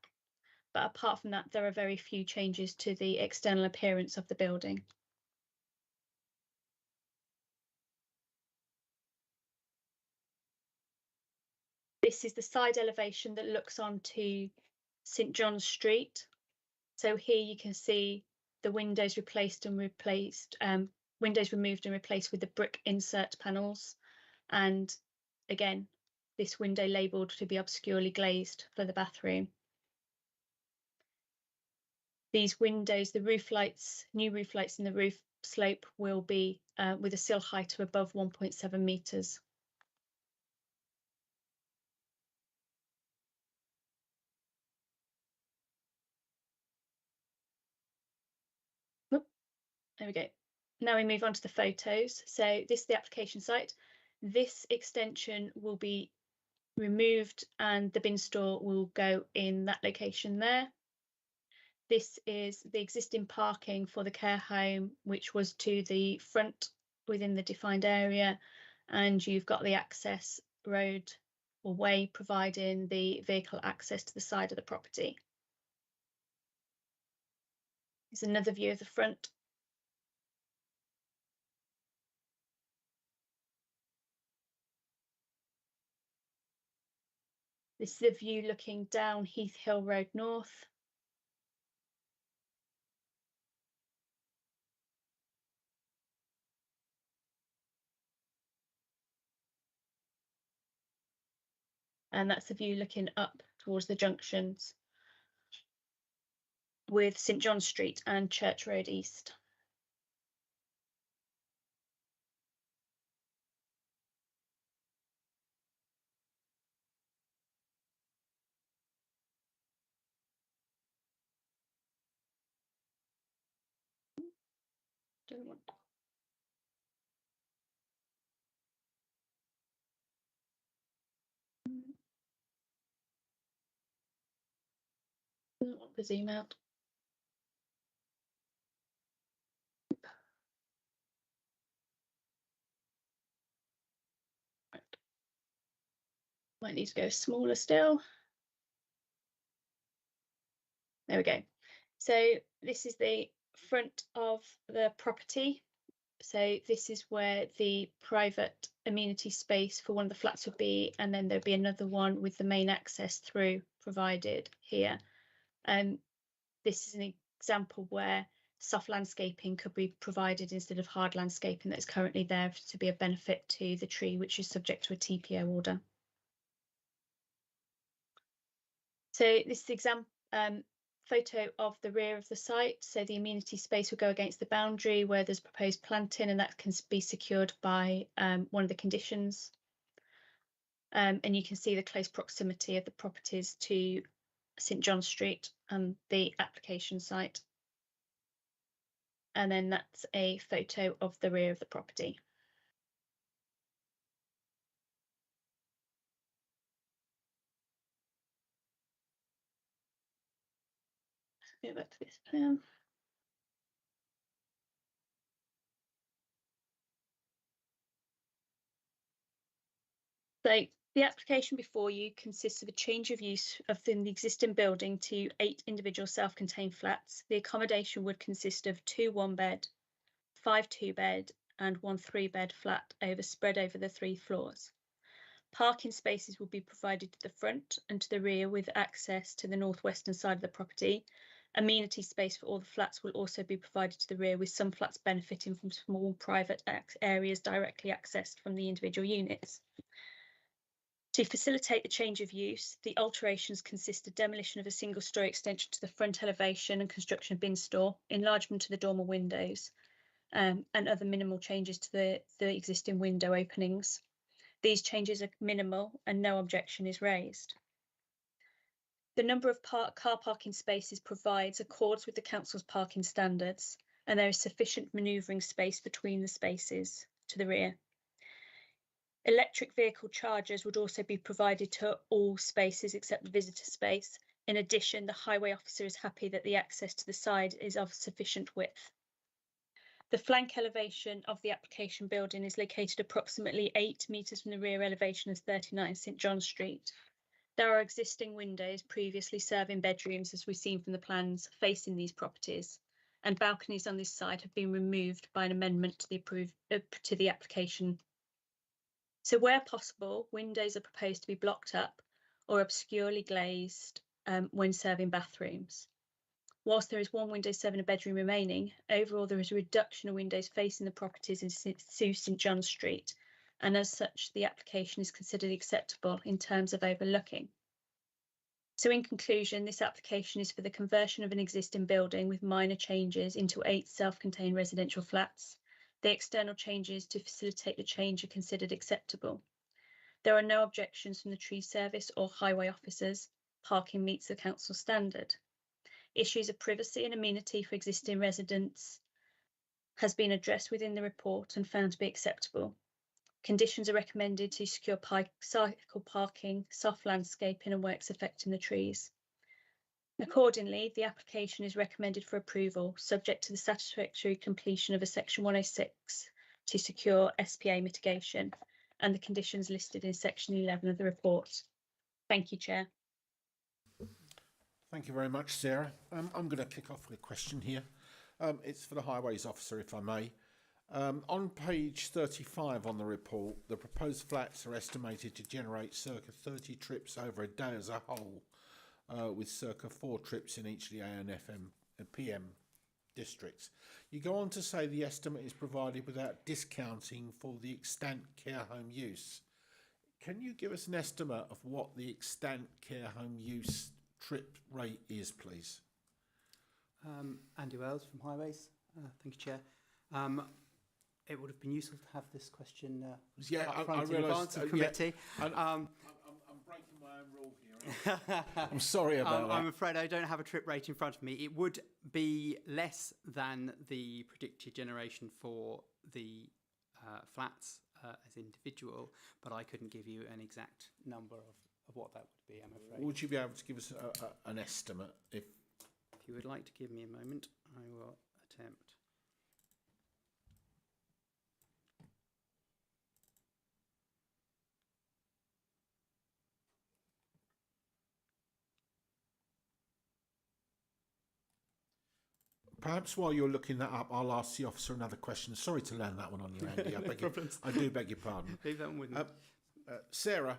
but apart from that, there are very few changes to the external appearance of the building. This is the side elevation that looks onto St John Street. So here you can see the windows replaced and replaced, windows removed and replaced with the brick insert panels. And again, this window labelled to be obscurely glazed for the bathroom. These windows, the roof lights, new roof lights in the roof slope will be with a sill height of above 1.7 metres. There we go. Now we move on to the photos. So this is the application site. This extension will be removed and the bin store will go in that location there. This is the existing parking for the care home, which was to the front within the defined area, and you've got the access road or way providing the vehicle access to the side of the property. Here's another view of the front. This is the view looking down Heath Hill Road North. And that's the view looking up towards the junctions with St John Street and Church Road East. Don't want. Don't want the zoom out. Right. Might need to go smaller still. There we go. So this is the front of the property. So this is where the private amenity space for one of the flats would be, and then there'd be another one with the main access through provided here. This is an example where soft landscaping could be provided instead of hard landscaping that's currently there to be a benefit to the tree, which is subject to a TPO order. So this is the example photo of the rear of the site. So the amenity space will go against the boundary where there's proposed planting, and that can be secured by one of the conditions. And you can see the close proximity of the properties to St John Street and the application site. And then that's a photo of the rear of the property. Go back to this plan. So the application before you consists of a change of use of the existing building to 8 individual self-contained flats. The accommodation would consist of 2 1-bed, 5 2-bed and 1 3-bed flat spread over the 3 floors. Parking spaces will be provided to the front and to the rear with access to the northwestern side of the property. Amenity space for all the flats will also be provided to the rear, with some flats benefiting from small private areas directly accessed from the individual units. To facilitate the change of use, the alterations consist of demolition of a single-storey extension to the front elevation and construction of bin store, enlargement of the dormer windows, and other minimal changes to the existing window openings. These changes are minimal and no objection is raised. The number of car parking spaces provides accords with the council's parking standards, and there is sufficient manoeuvring space between the spaces to the rear. Electric vehicle chargers would also be provided to all spaces except the visitor space. In addition, the highway officer is happy that the access to the side is of sufficient width. The flank elevation of the application building is located approximately 8 metres from the rear elevation of 39 St John Street. There are existing windows previously serving bedrooms, as we've seen from the plans, facing these properties, and balconies on this side have been removed by an amendment to the application. So where possible, windows are proposed to be blocked up or obscurely glazed when serving bathrooms. Whilst there is 1 window serving a bedroom remaining, overall there is a reduction of windows facing the properties in St John Street, and as such the application is considered acceptable in terms of overlooking. So in conclusion, this application is for the conversion of an existing building with minor changes into 8 self-contained residential flats. The external changes to facilitate the change are considered acceptable. There are no objections from the tree service or highway officers. Parking meets the council standard. Issues of privacy and amenity for existing residents has been addressed within the report and found to be acceptable. Conditions are recommended to secure cycle parking, soft landscaping and works affecting the trees. Accordingly, the application is recommended for approval, subject to the satisfactory completion of a Section 106 to secure SPA mitigation and the conditions listed in Section 11 of the report. Thank you, Chair. Thank you very much, Sarah. I'm going to kick off with a question here. It's for the Highways Officer, if I may. On page 35 on the report, the proposed flats are estimated to generate circa 30 trips over a day as a whole, with circa 4 trips in each of the A and FM and PM districts. You go on to say the estimate is provided without discounting for the extant care home use. Can you give us an estimate of what the extant care home use trip rate is, please? Andy Wells from Highways. Thank you, Chair. It would have been useful to have this question up front in advance of committee. I'm breaking my own rule here. I'm sorry about that. I'm afraid I don't have a trip rate in front of me. It would be less than the predicted generation for the flats as individual, but I couldn't give you an exact number of what that would be, I'm afraid. Would you be able to give us an estimate? If you would like to give me a moment, I will attempt. Perhaps while you're looking that up, I'll ask the officer another question. Sorry to land that one on you, Andy. I do beg your pardon. Leave that one with me. Sarah,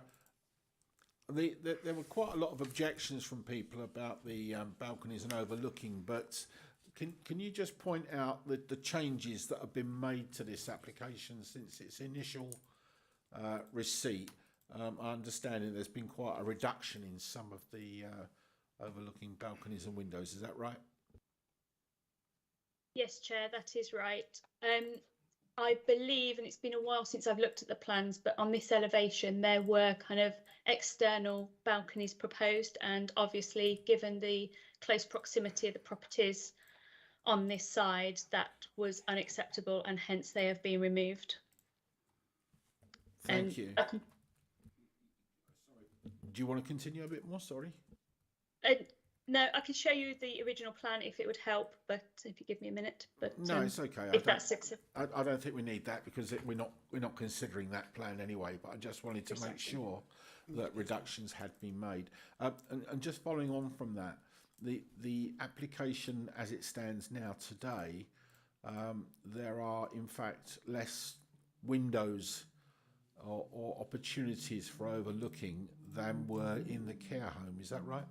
there were quite a lot of objections from people about the balconies and overlooking, but can you just point out the changes that have been made to this application since its initial receipt? I understand that there's been quite a reduction in some of the overlooking balconies and windows. Is that right? Yes, Chair, that is right. I believe, and it's been a while since I've looked at the plans, but on this elevation there were kind of external balconies proposed, and obviously given the close proximity of the properties on this side, that was unacceptable and hence they have been removed. Thank you. Do you want to continue a bit more? Sorry. No, I could show you the original plan if it would help, but if you give me a minute. But no, it's okay. If that's acceptable. I don't think we need that because we're not considering that plan anyway. But I just wanted to make sure that reductions had been made. And just following on from that, the application as it stands now today, there are in fact less windows or opportunities for overlooking than were in the care home. Is that right?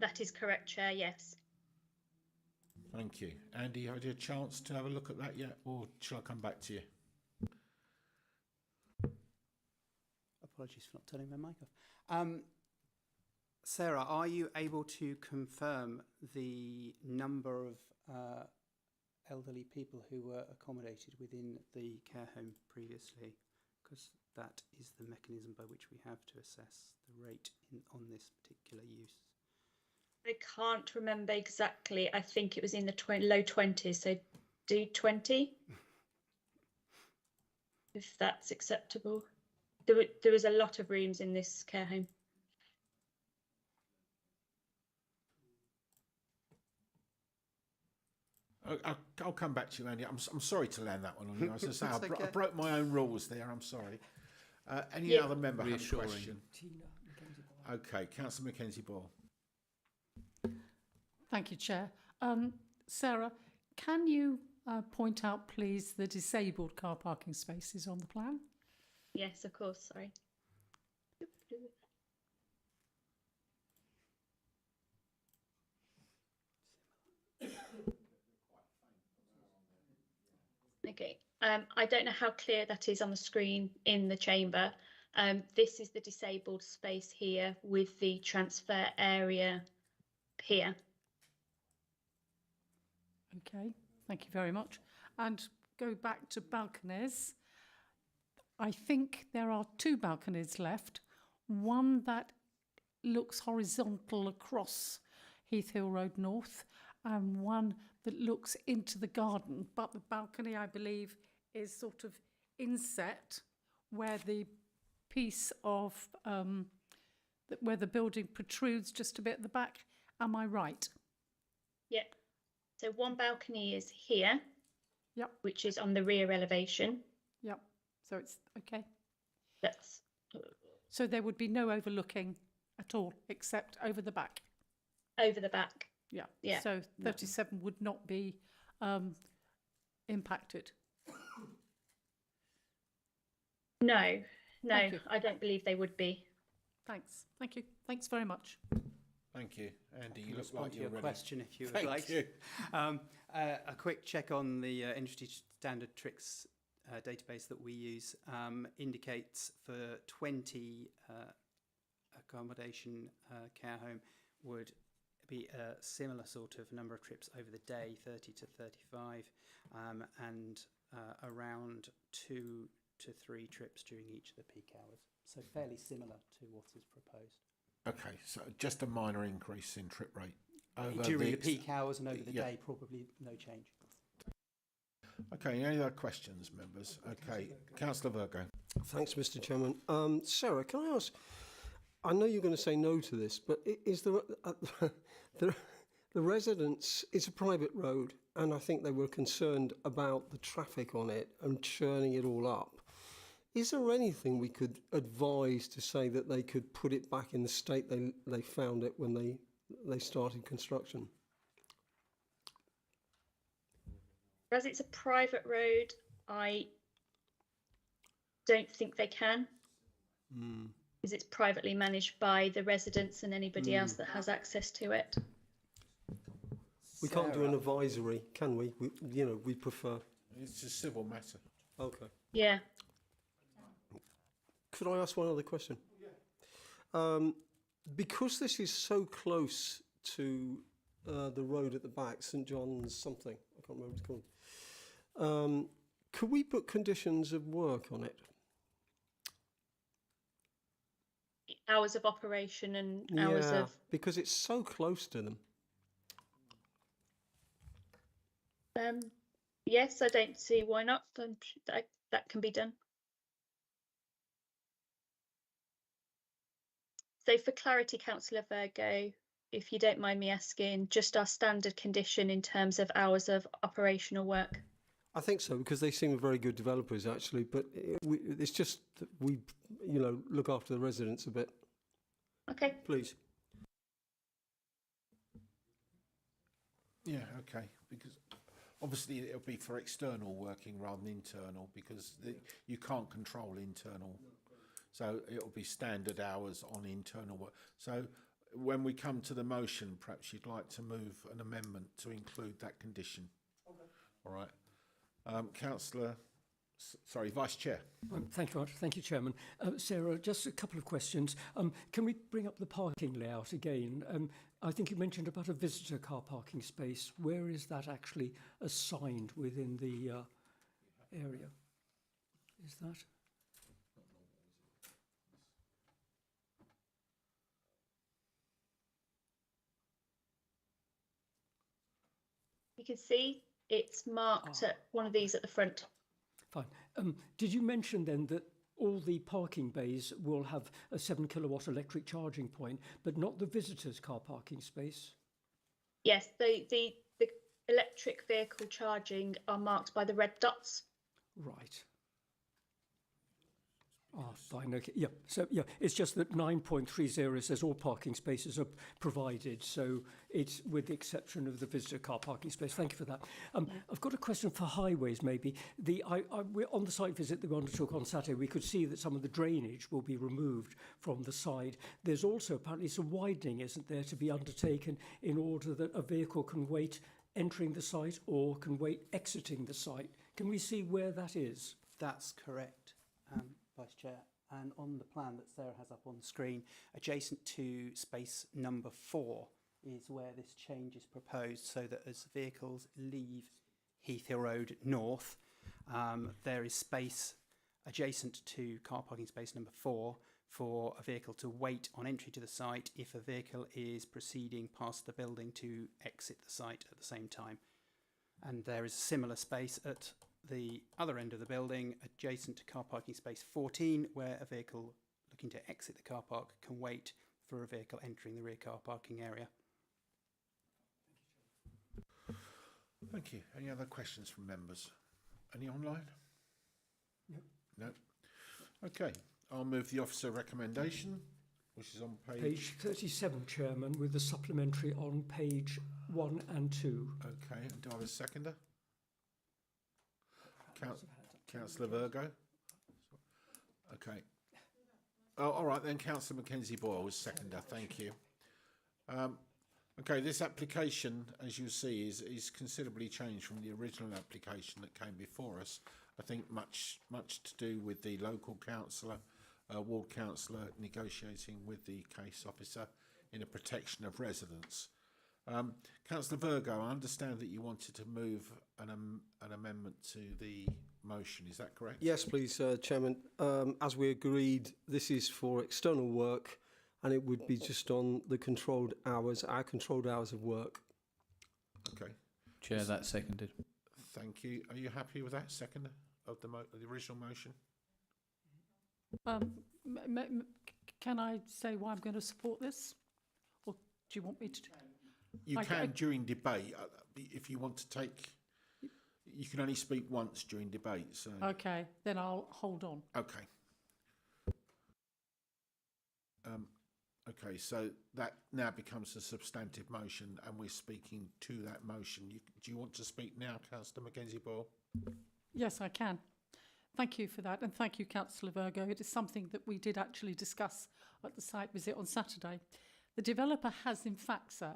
That is correct, Chair, yes. Thank you. Andy, have you had a chance to have a look at that yet, or shall I come back to you? Apologies for not turning my mic off. Sarah, are you able to confirm the number of elderly people who were accommodated within the care home previously? Because that is the mechanism by which we have to assess the rate on this particular use. I can't remember exactly. I think it was in the low 20s, so do 20, if that's acceptable. There was a lot of rooms in this care home. I'll come back to you, Andy. I'm sorry to land that one on you. As I say, I broke my own rules there. I'm sorry. Any other member have a question? Okay, Councillor Mackenzie-Ball. Thank you, Chair. Sarah, can you point out, please, the disabled car parking spaces on the plan? Yes, of course, sorry. Okay, I don't know how clear that is on the screen in the chamber. This is the disabled space here with the transfer area here. Okay, thank you very much. And go back to balconies. I think there are 2 balconies left. One that looks horizontal across Heath Hill Road North, and one that looks into the garden, but the balcony, I believe, is sort of inset where the piece of where the building protrudes just a bit at the back. Am I right? Yeah. So one balcony is here. Yep. Which is on the rear elevation. Yep. So it's okay. That's. So there would be no overlooking at all, except over the back. Over the back. Yeah. Yeah. So 37 would not be impacted. No, Thank you. I don't believe they would be. Thanks. Thank you. Thanks very much. Thank you. Andy, you look respond like to you're your ready. question if you would Thank like. you. A quick check on the industry standard tricks database that we use indicates for 20 accommodation care home would be a similar sort of number of trips over the day, 30 to 35, and around 2 to 3 trips during each of the peak hours. So fairly similar to what is proposed. Okay, so just a minor increase in trip rate. Over During the peak hours and over the yeah. day, probably no change. Okay, any other questions, members? Okay, Councillor Virgo. Thanks, Mr. Chairman. Sarah, can I ask? I know you're going to say no to this, but is there the residents? It's a private road, and I think they were concerned about the traffic on it and churning it all up. Is there anything we could advise to say that they could put it back in the state they found it when they started construction? As it's a private road, I don't think they can. Because it's privately managed by the residents and anybody else that has access to it. We can't do an advisory, can we? We prefer. It's a civil matter. Okay. Yeah. Could I ask one other question? Because this is so close to the road at the back, St John's something, I can't remember what it's called. Could we put conditions of work on it? Hours of operation and hours of. Because it's so close to them. Yes, I don't see why not. That can be done. So for clarity, Councillor Virgo, if you don't mind me asking, just our standard condition in terms of hours of operational work. I think so, because they seem very good developers actually, but it's just that we, look after the residents a bit. Okay. Please. Yeah, okay, because obviously it'll be for external working rather than internal, because you can't control internal. So it'll be standard hours on internal work. So when we come to the motion, perhaps you'd like to move an amendment to include that condition. Okay. All right. Vice Chair. Thank you very much. Thank you, Chairman. Sarah, just a couple of questions. Can we bring up the parking layout again? I think you mentioned about a visitor car parking space. Where is that actually assigned within the area? Is that? You can see it's marked at one of these at the front. Fine. Did you mention then that all the parking bays will have a 7 kilowatt electric charging point, but not the visitors' car parking space? Yes, the electric vehicle charging are marked by the red dots. Right. Fine. Okay. Yeah. So it's just that 9.30 says all parking spaces are provided. So it's with the exception of the visitor car parking space. Thank you for that. I've got a question for highways. Maybe we're on the site visit that we undertook on Saturday. We could see that some of the drainage will be removed from the side. There's also apparently some widening, isn't there, to be undertaken in order that a vehicle can wait entering the site or can wait exiting the site. Can we see where that is? That's correct, Vice Chair. And on the plan that Sarah has up on the screen, adjacent to space number 4 is where this change is proposed, so that as vehicles leave Heath Hill Road North, there is space adjacent to car parking space number 4 for a vehicle to wait on entry to the site if a vehicle is proceeding past the building to exit the site at the same time. And there is a similar space at the other end of the building, adjacent to car parking space 14, where a vehicle looking to exit the car park can wait for a vehicle entering the rear car parking area. Thank you. Any other questions from members? Any online? No. No. Okay, I'll move the officer recommendation, which is on Page 37, Chairman, with the supplementary on page 1 and 2. Okay, and do I have a seconder? Councillor Virgo? Okay. Oh, all right then, Councillor Mackenzie Boyle was seconder, thank you. Okay, this application, as you see, is considerably changed from the original application that came before us. I think much to do with the local councillor, ward councillor negotiating with the case officer in a protection of residents. Councillor Virgo, I understand that you wanted to move an amendment to the motion, is that correct? Yes, please, Chairman. As we agreed, this is for external work, and it would be just on the controlled hours, our controlled hours of work. Okay. Chair, that's seconded. Thank you. Are you happy with that second of the original motion? Can I say why I'm going to support this? Or do you want me to? You can during debate. If you want to take, you can only speak once during debate. So. Okay, then I'll hold on. Okay. Okay, so that now becomes a substantive motion, and we're speaking to that motion. Do you want to speak now, Councillor Mackenzie Boyle? Yes, I can. Thank you for that, and thank you, Councillor Virgo. It is something that we did actually discuss at the site visit on Saturday. The developer has, in fact, sir,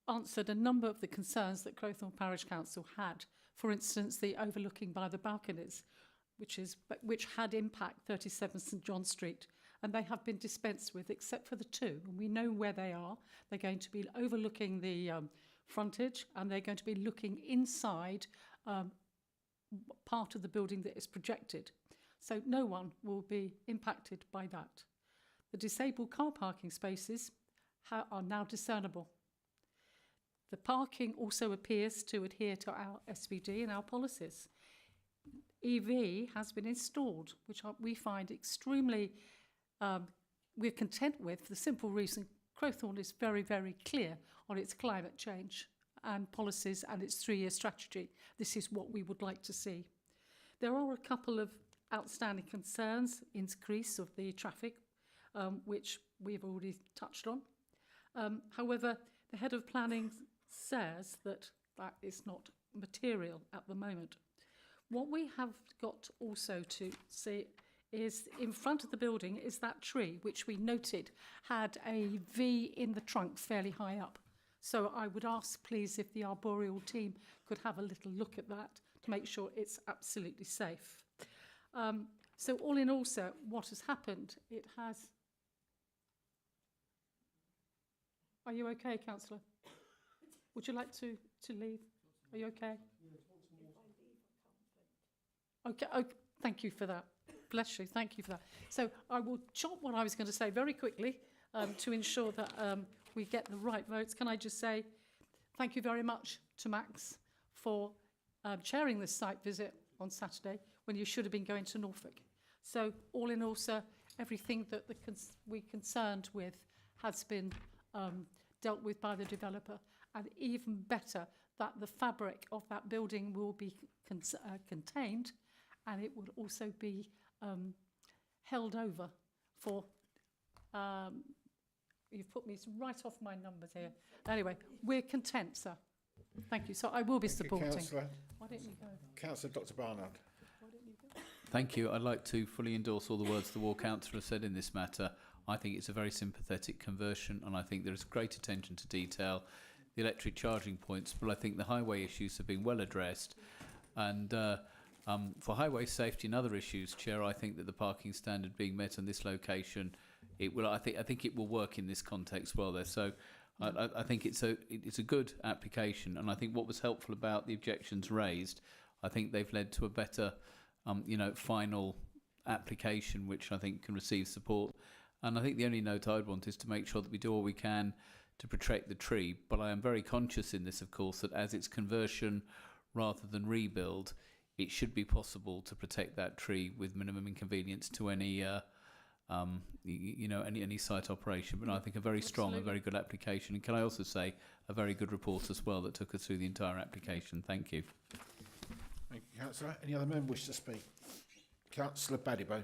answered a number of the concerns that Crowthorne Parish Council had. For instance, the overlooking by the Balconies, which had impact 37 St John Street, and they have been dispensed with except for the two, and we know where they are. They're going to be overlooking the frontage, and they're going to be looking inside part of the building that is projected. So no one will be impacted by that. The disabled car parking spaces are now discernible. The parking also appears to adhere to our SVD and our policies. EV has been installed, which we find extremely, we're content with, for the simple reason Crowthorne is very, very clear on its climate change and policies and its 3-year strategy. This is what we would like to see. There are a couple of outstanding concerns, increase of the traffic, which we've already touched on. However, the head of planning says that that is not material at the moment. What we have got also to see is in front of the building is that tree, which we noted had a V in the trunk fairly high up. So I would ask, please, if the arboreal team could have a little look at that to make sure it's absolutely safe. So all in all, sir, what has happened, it has... Are you okay, Councillor? Would you like to leave? Are you okay? Okay, thank you for that. Bless you, thank you for that. So I will jot what I was going to say very quickly to ensure that we get the right votes. Can I just say thank you very much to Max for chairing this site visit on Saturday when you should have been going to Norfolk. So all in all, sir, everything that we're concerned with has been dealt with by the developer, and even better that the fabric of that building will be contained, and it would also be held over for... you've put me right off my numbers here. Anyway, we're content, sir. Thank you. So I will be supporting. Councillor. Why don't you go? Councillor Dr Barnard. Why don't you go? Thank you. I'd like to fully endorse all the words the Ward Councillor said in this matter. I think it's a very sympathetic conversion, and I think there is great attention to detail, the electric charging points, but I think the highway issues have been well addressed. And for highway safety and other issues, Chair, I think that the parking standard being met on this location, it will. I think it will work in this context well there. So I think it's a good application, and I think what was helpful about the objections raised, I think they've led to a better, final application which I think can receive support. And I think the only note I'd want is to make sure that we do all we can to protect the tree. But I am very conscious in this, of course, that as it's conversion rather than rebuild, it should be possible to protect that tree with minimum inconvenience to any any site operation. But I think a very strong and very good application. And can I also say a very good report as well that took us through the entire application. Thank you. Thank you, Councillor. Any other member wish to speak? Councillor Baddybo.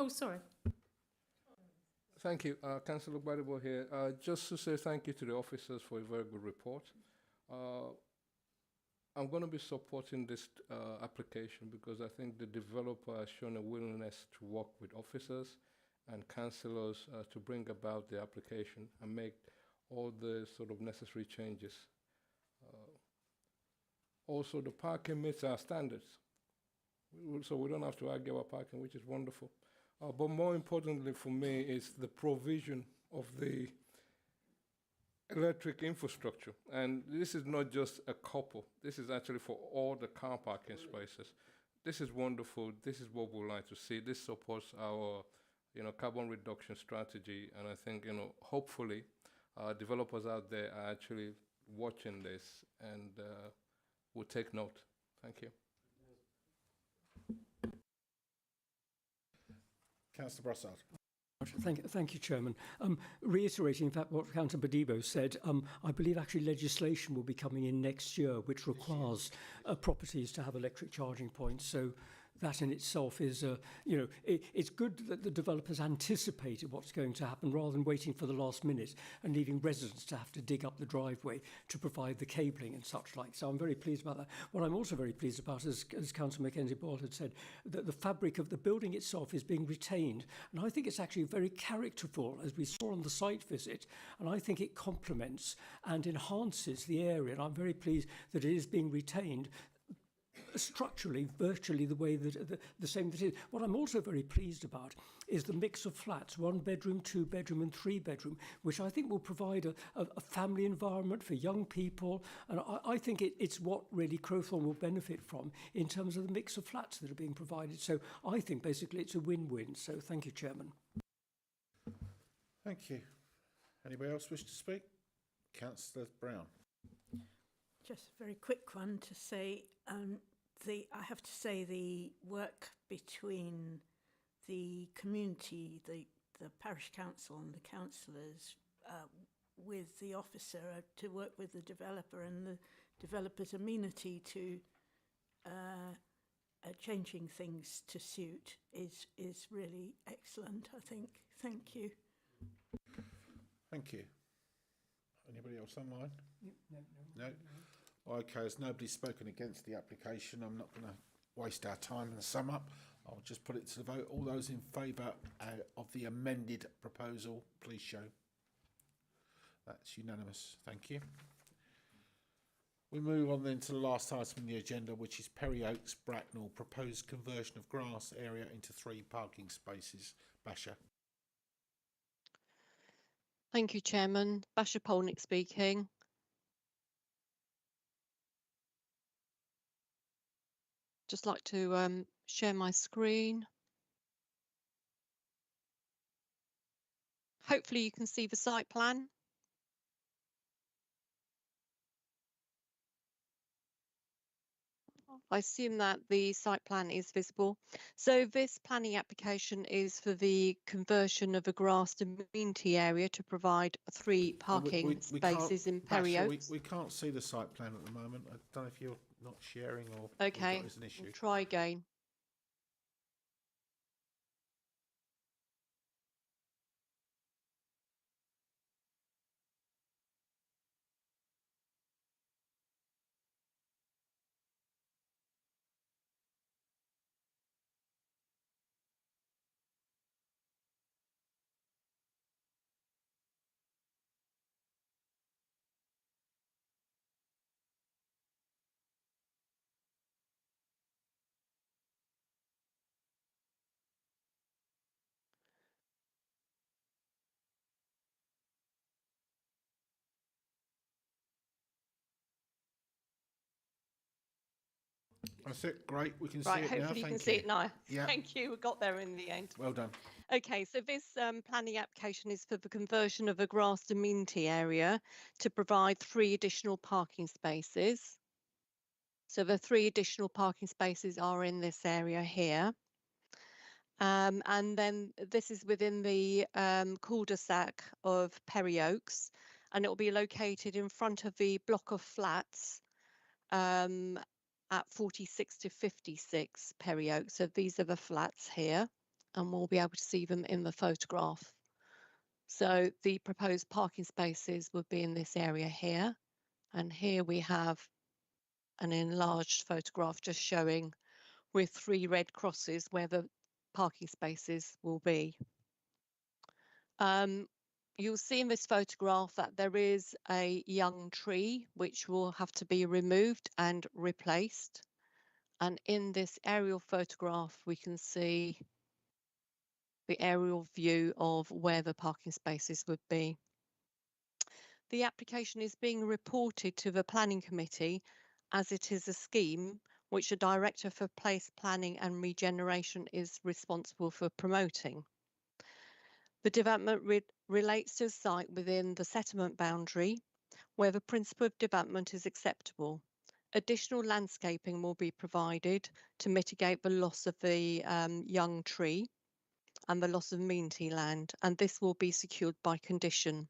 Oh, sorry. Thank you. Councillor Baddybo here. Just to say thank you to the officers for a very good report. I'm going to be supporting this application because I think the developer has shown a willingness to work with officers and councillors to bring about the application and make all the sort of necessary changes. Also, the parking meets our standards, so we don't have to argue about parking, which is wonderful. But more importantly for me is the provision of the electric infrastructure. And this is not just a couple. This is actually for all the car parking spaces. This is wonderful. This is what we like to see. This supports our, carbon reduction strategy. And I think, hopefully, developers out there are actually watching this and will take note. Thank you. Councillor Brassard. Thank you, Chairman. Reiterating, in fact, what Councillor Baddybo said, I believe actually legislation will be coming in next year which requires properties to have electric charging points. So that in itself is, it's good that the developers anticipated what's going to happen rather than waiting for the last minute and leaving residents to have to dig up the driveway to provide the cabling and such like. So I'm very pleased about that. What I'm also very pleased about, as Councillor Mackenzie Boyle had said, that the fabric of the building itself is being retained. And I think it's actually very characterful, as we saw on the site visit. And I think it complements and enhances the area. And I'm very pleased that it is being retained structurally, virtually the way that the same that it is. What I'm also very pleased about is the mix of flats, 1 bedroom, 2 bedroom and 3 bedroom, which I think will provide a family environment for young people. And I think it's what really Crowthorne will benefit from in terms of the mix of flats that are being provided. So I think basically it's a win-win. So thank you, Chairman. Thank you. Anybody else wish to speak? Councillor Brown. Just a very quick one to say, I have to say the work between the community, the parish council and the councillors with the officer to work with the developer and the developer's amenity to changing things to suit is really excellent, I think. Thank you. Thank you. Anybody else online? No. Okay, as nobody's spoken against the application, I'm not going to waste our time and sum up. I'll just put it to the vote. All those in favour of the amended proposal, please show. That's unanimous. Thank you. We move on then to the last item on the agenda, which is Perry Oaks, Bretnal, proposed conversion of grass area into 3 parking spaces. Basha. Thank you, Chairman. Basha Polnick speaking. Just like to share my screen. Hopefully you can see the site plan. I assume that the site plan is visible. So this planning application is for the conversion of a grassed amenity area to provide 3 parking spaces in Perry Oaks. We can't see the site plan at the moment. I don't know if you're not sharing or Okay, is an issue. we'll try again. That's it. Great. We can Right, see it now. hopefully you can Thank see you. it now. Yeah. Thank you. We got there in the end. Well done. Okay, so this planning application is for the conversion of a grassed amenity area to provide 3 additional parking spaces. So the 3 additional parking spaces are in this area here. And then this is within the cul-de-sac of Perry Oaks, and it will be located in front of the block of flats at 46 to 56 Perry Oaks. So these are the flats here, and we'll be able to see them in the photograph. So the proposed parking spaces would be in this area here, and here we have an enlarged photograph just showing with 3 red crosses where the parking spaces will be. You'll see in this photograph that there is a young tree which will have to be removed and replaced. And in this aerial photograph, we can see the aerial view of where the parking spaces would be. The application is being reported to the Planning Committee as it is a scheme which the Director for Place Planning and Regeneration is responsible for promoting. The development relates to a site within the settlement boundary where the principle of development is acceptable. Additional landscaping will be provided to mitigate the loss of the young tree and the loss of amenity land, and this will be secured by condition.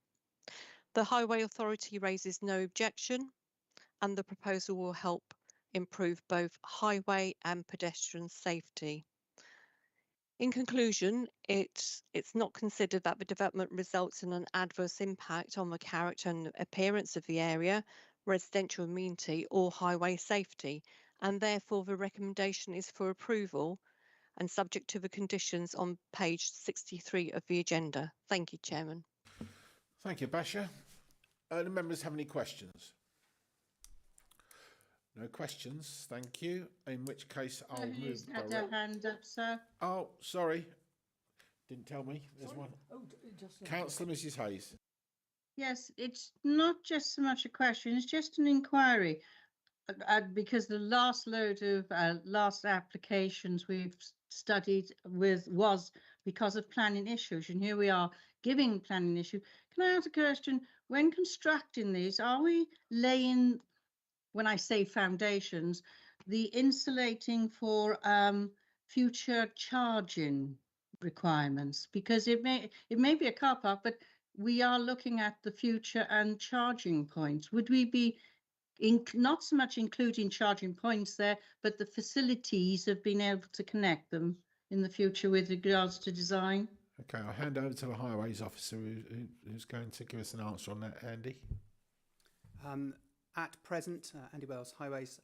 The Highway Authority raises no objection, and the proposal will help improve both highway and pedestrian safety. In conclusion, it's not considered that the development results in an adverse impact on the character and appearance of the area, residential amenity or highway safety, and therefore the recommendation is for approval and subject to the conditions on page 63 of the agenda. Thank you, Chairman. Thank you, Basha. Do members have any questions? No questions, thank you. In which case, I'll move. Who's had their hand up, sir? Oh, sorry. Didn't tell me. There's one. Oh, Councillor Mrs. Hayes. Yes, it's not just so much a question, it's just an inquiry. Because the last load of last applications we've studied was because of planning issues, and here we are giving planning issue. Can I ask a question? When constructing these, are we laying, when I say foundations, the insulating for future charging requirements? Because it may be a car park, but we are looking at the future and charging points. Would we be not so much including charging points there, but the facilities of being able to connect them in the future with regards to design? Okay, I'll hand over to the Highways Officer who's going to give us an answer on that, Andy. At present, Andy Wells, Highways,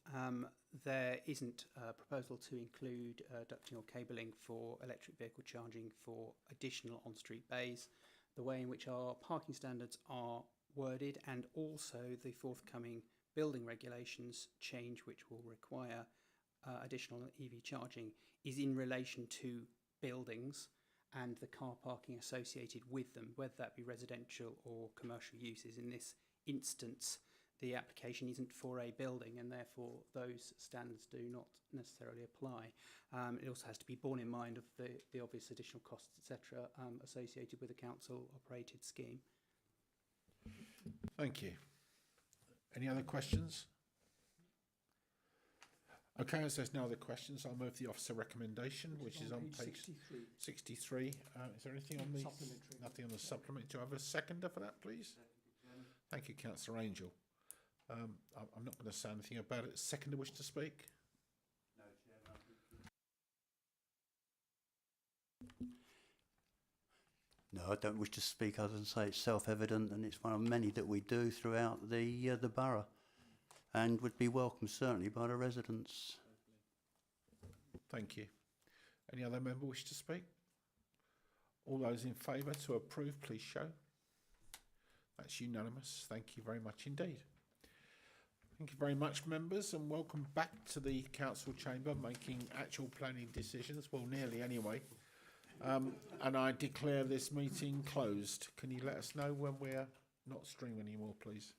there isn't a proposal to include ducting or cabling for electric vehicle charging for additional on-street bays. The way in which our parking standards are worded and also the forthcoming building regulations change which will require additional EV charging is in relation to buildings and the car parking associated with them, whether that be residential or commercial uses. In this instance, the application isn't for a building and therefore those standards do not necessarily apply. It also has to be borne in mind of the obvious additional costs, etc., associated with a council operated scheme. Thank you. Any other questions? Okay, as there's no other questions, I'll move the officer recommendation, which is on page 63. Is there anything on the supplementary? Nothing on the supplement. Do I have a seconder for that, please? Thank you, Councillor Angel. I'm not going to say anything about it. Seconder wish to speak? No, Chairman. No, I don't wish to speak other than say it's self-evident and it's one of many that we do throughout the borough and would be welcomed certainly by the residents. Thank you. Any other member wish to speak? All those in favour to approve, please show. That's unanimous. Thank you very much indeed. Thank you very much, members, and welcome back to the council chamber making actual planning decisions. Well, nearly anyway. And I declare this meeting closed. Can you let us know when we're not streaming anymore, please?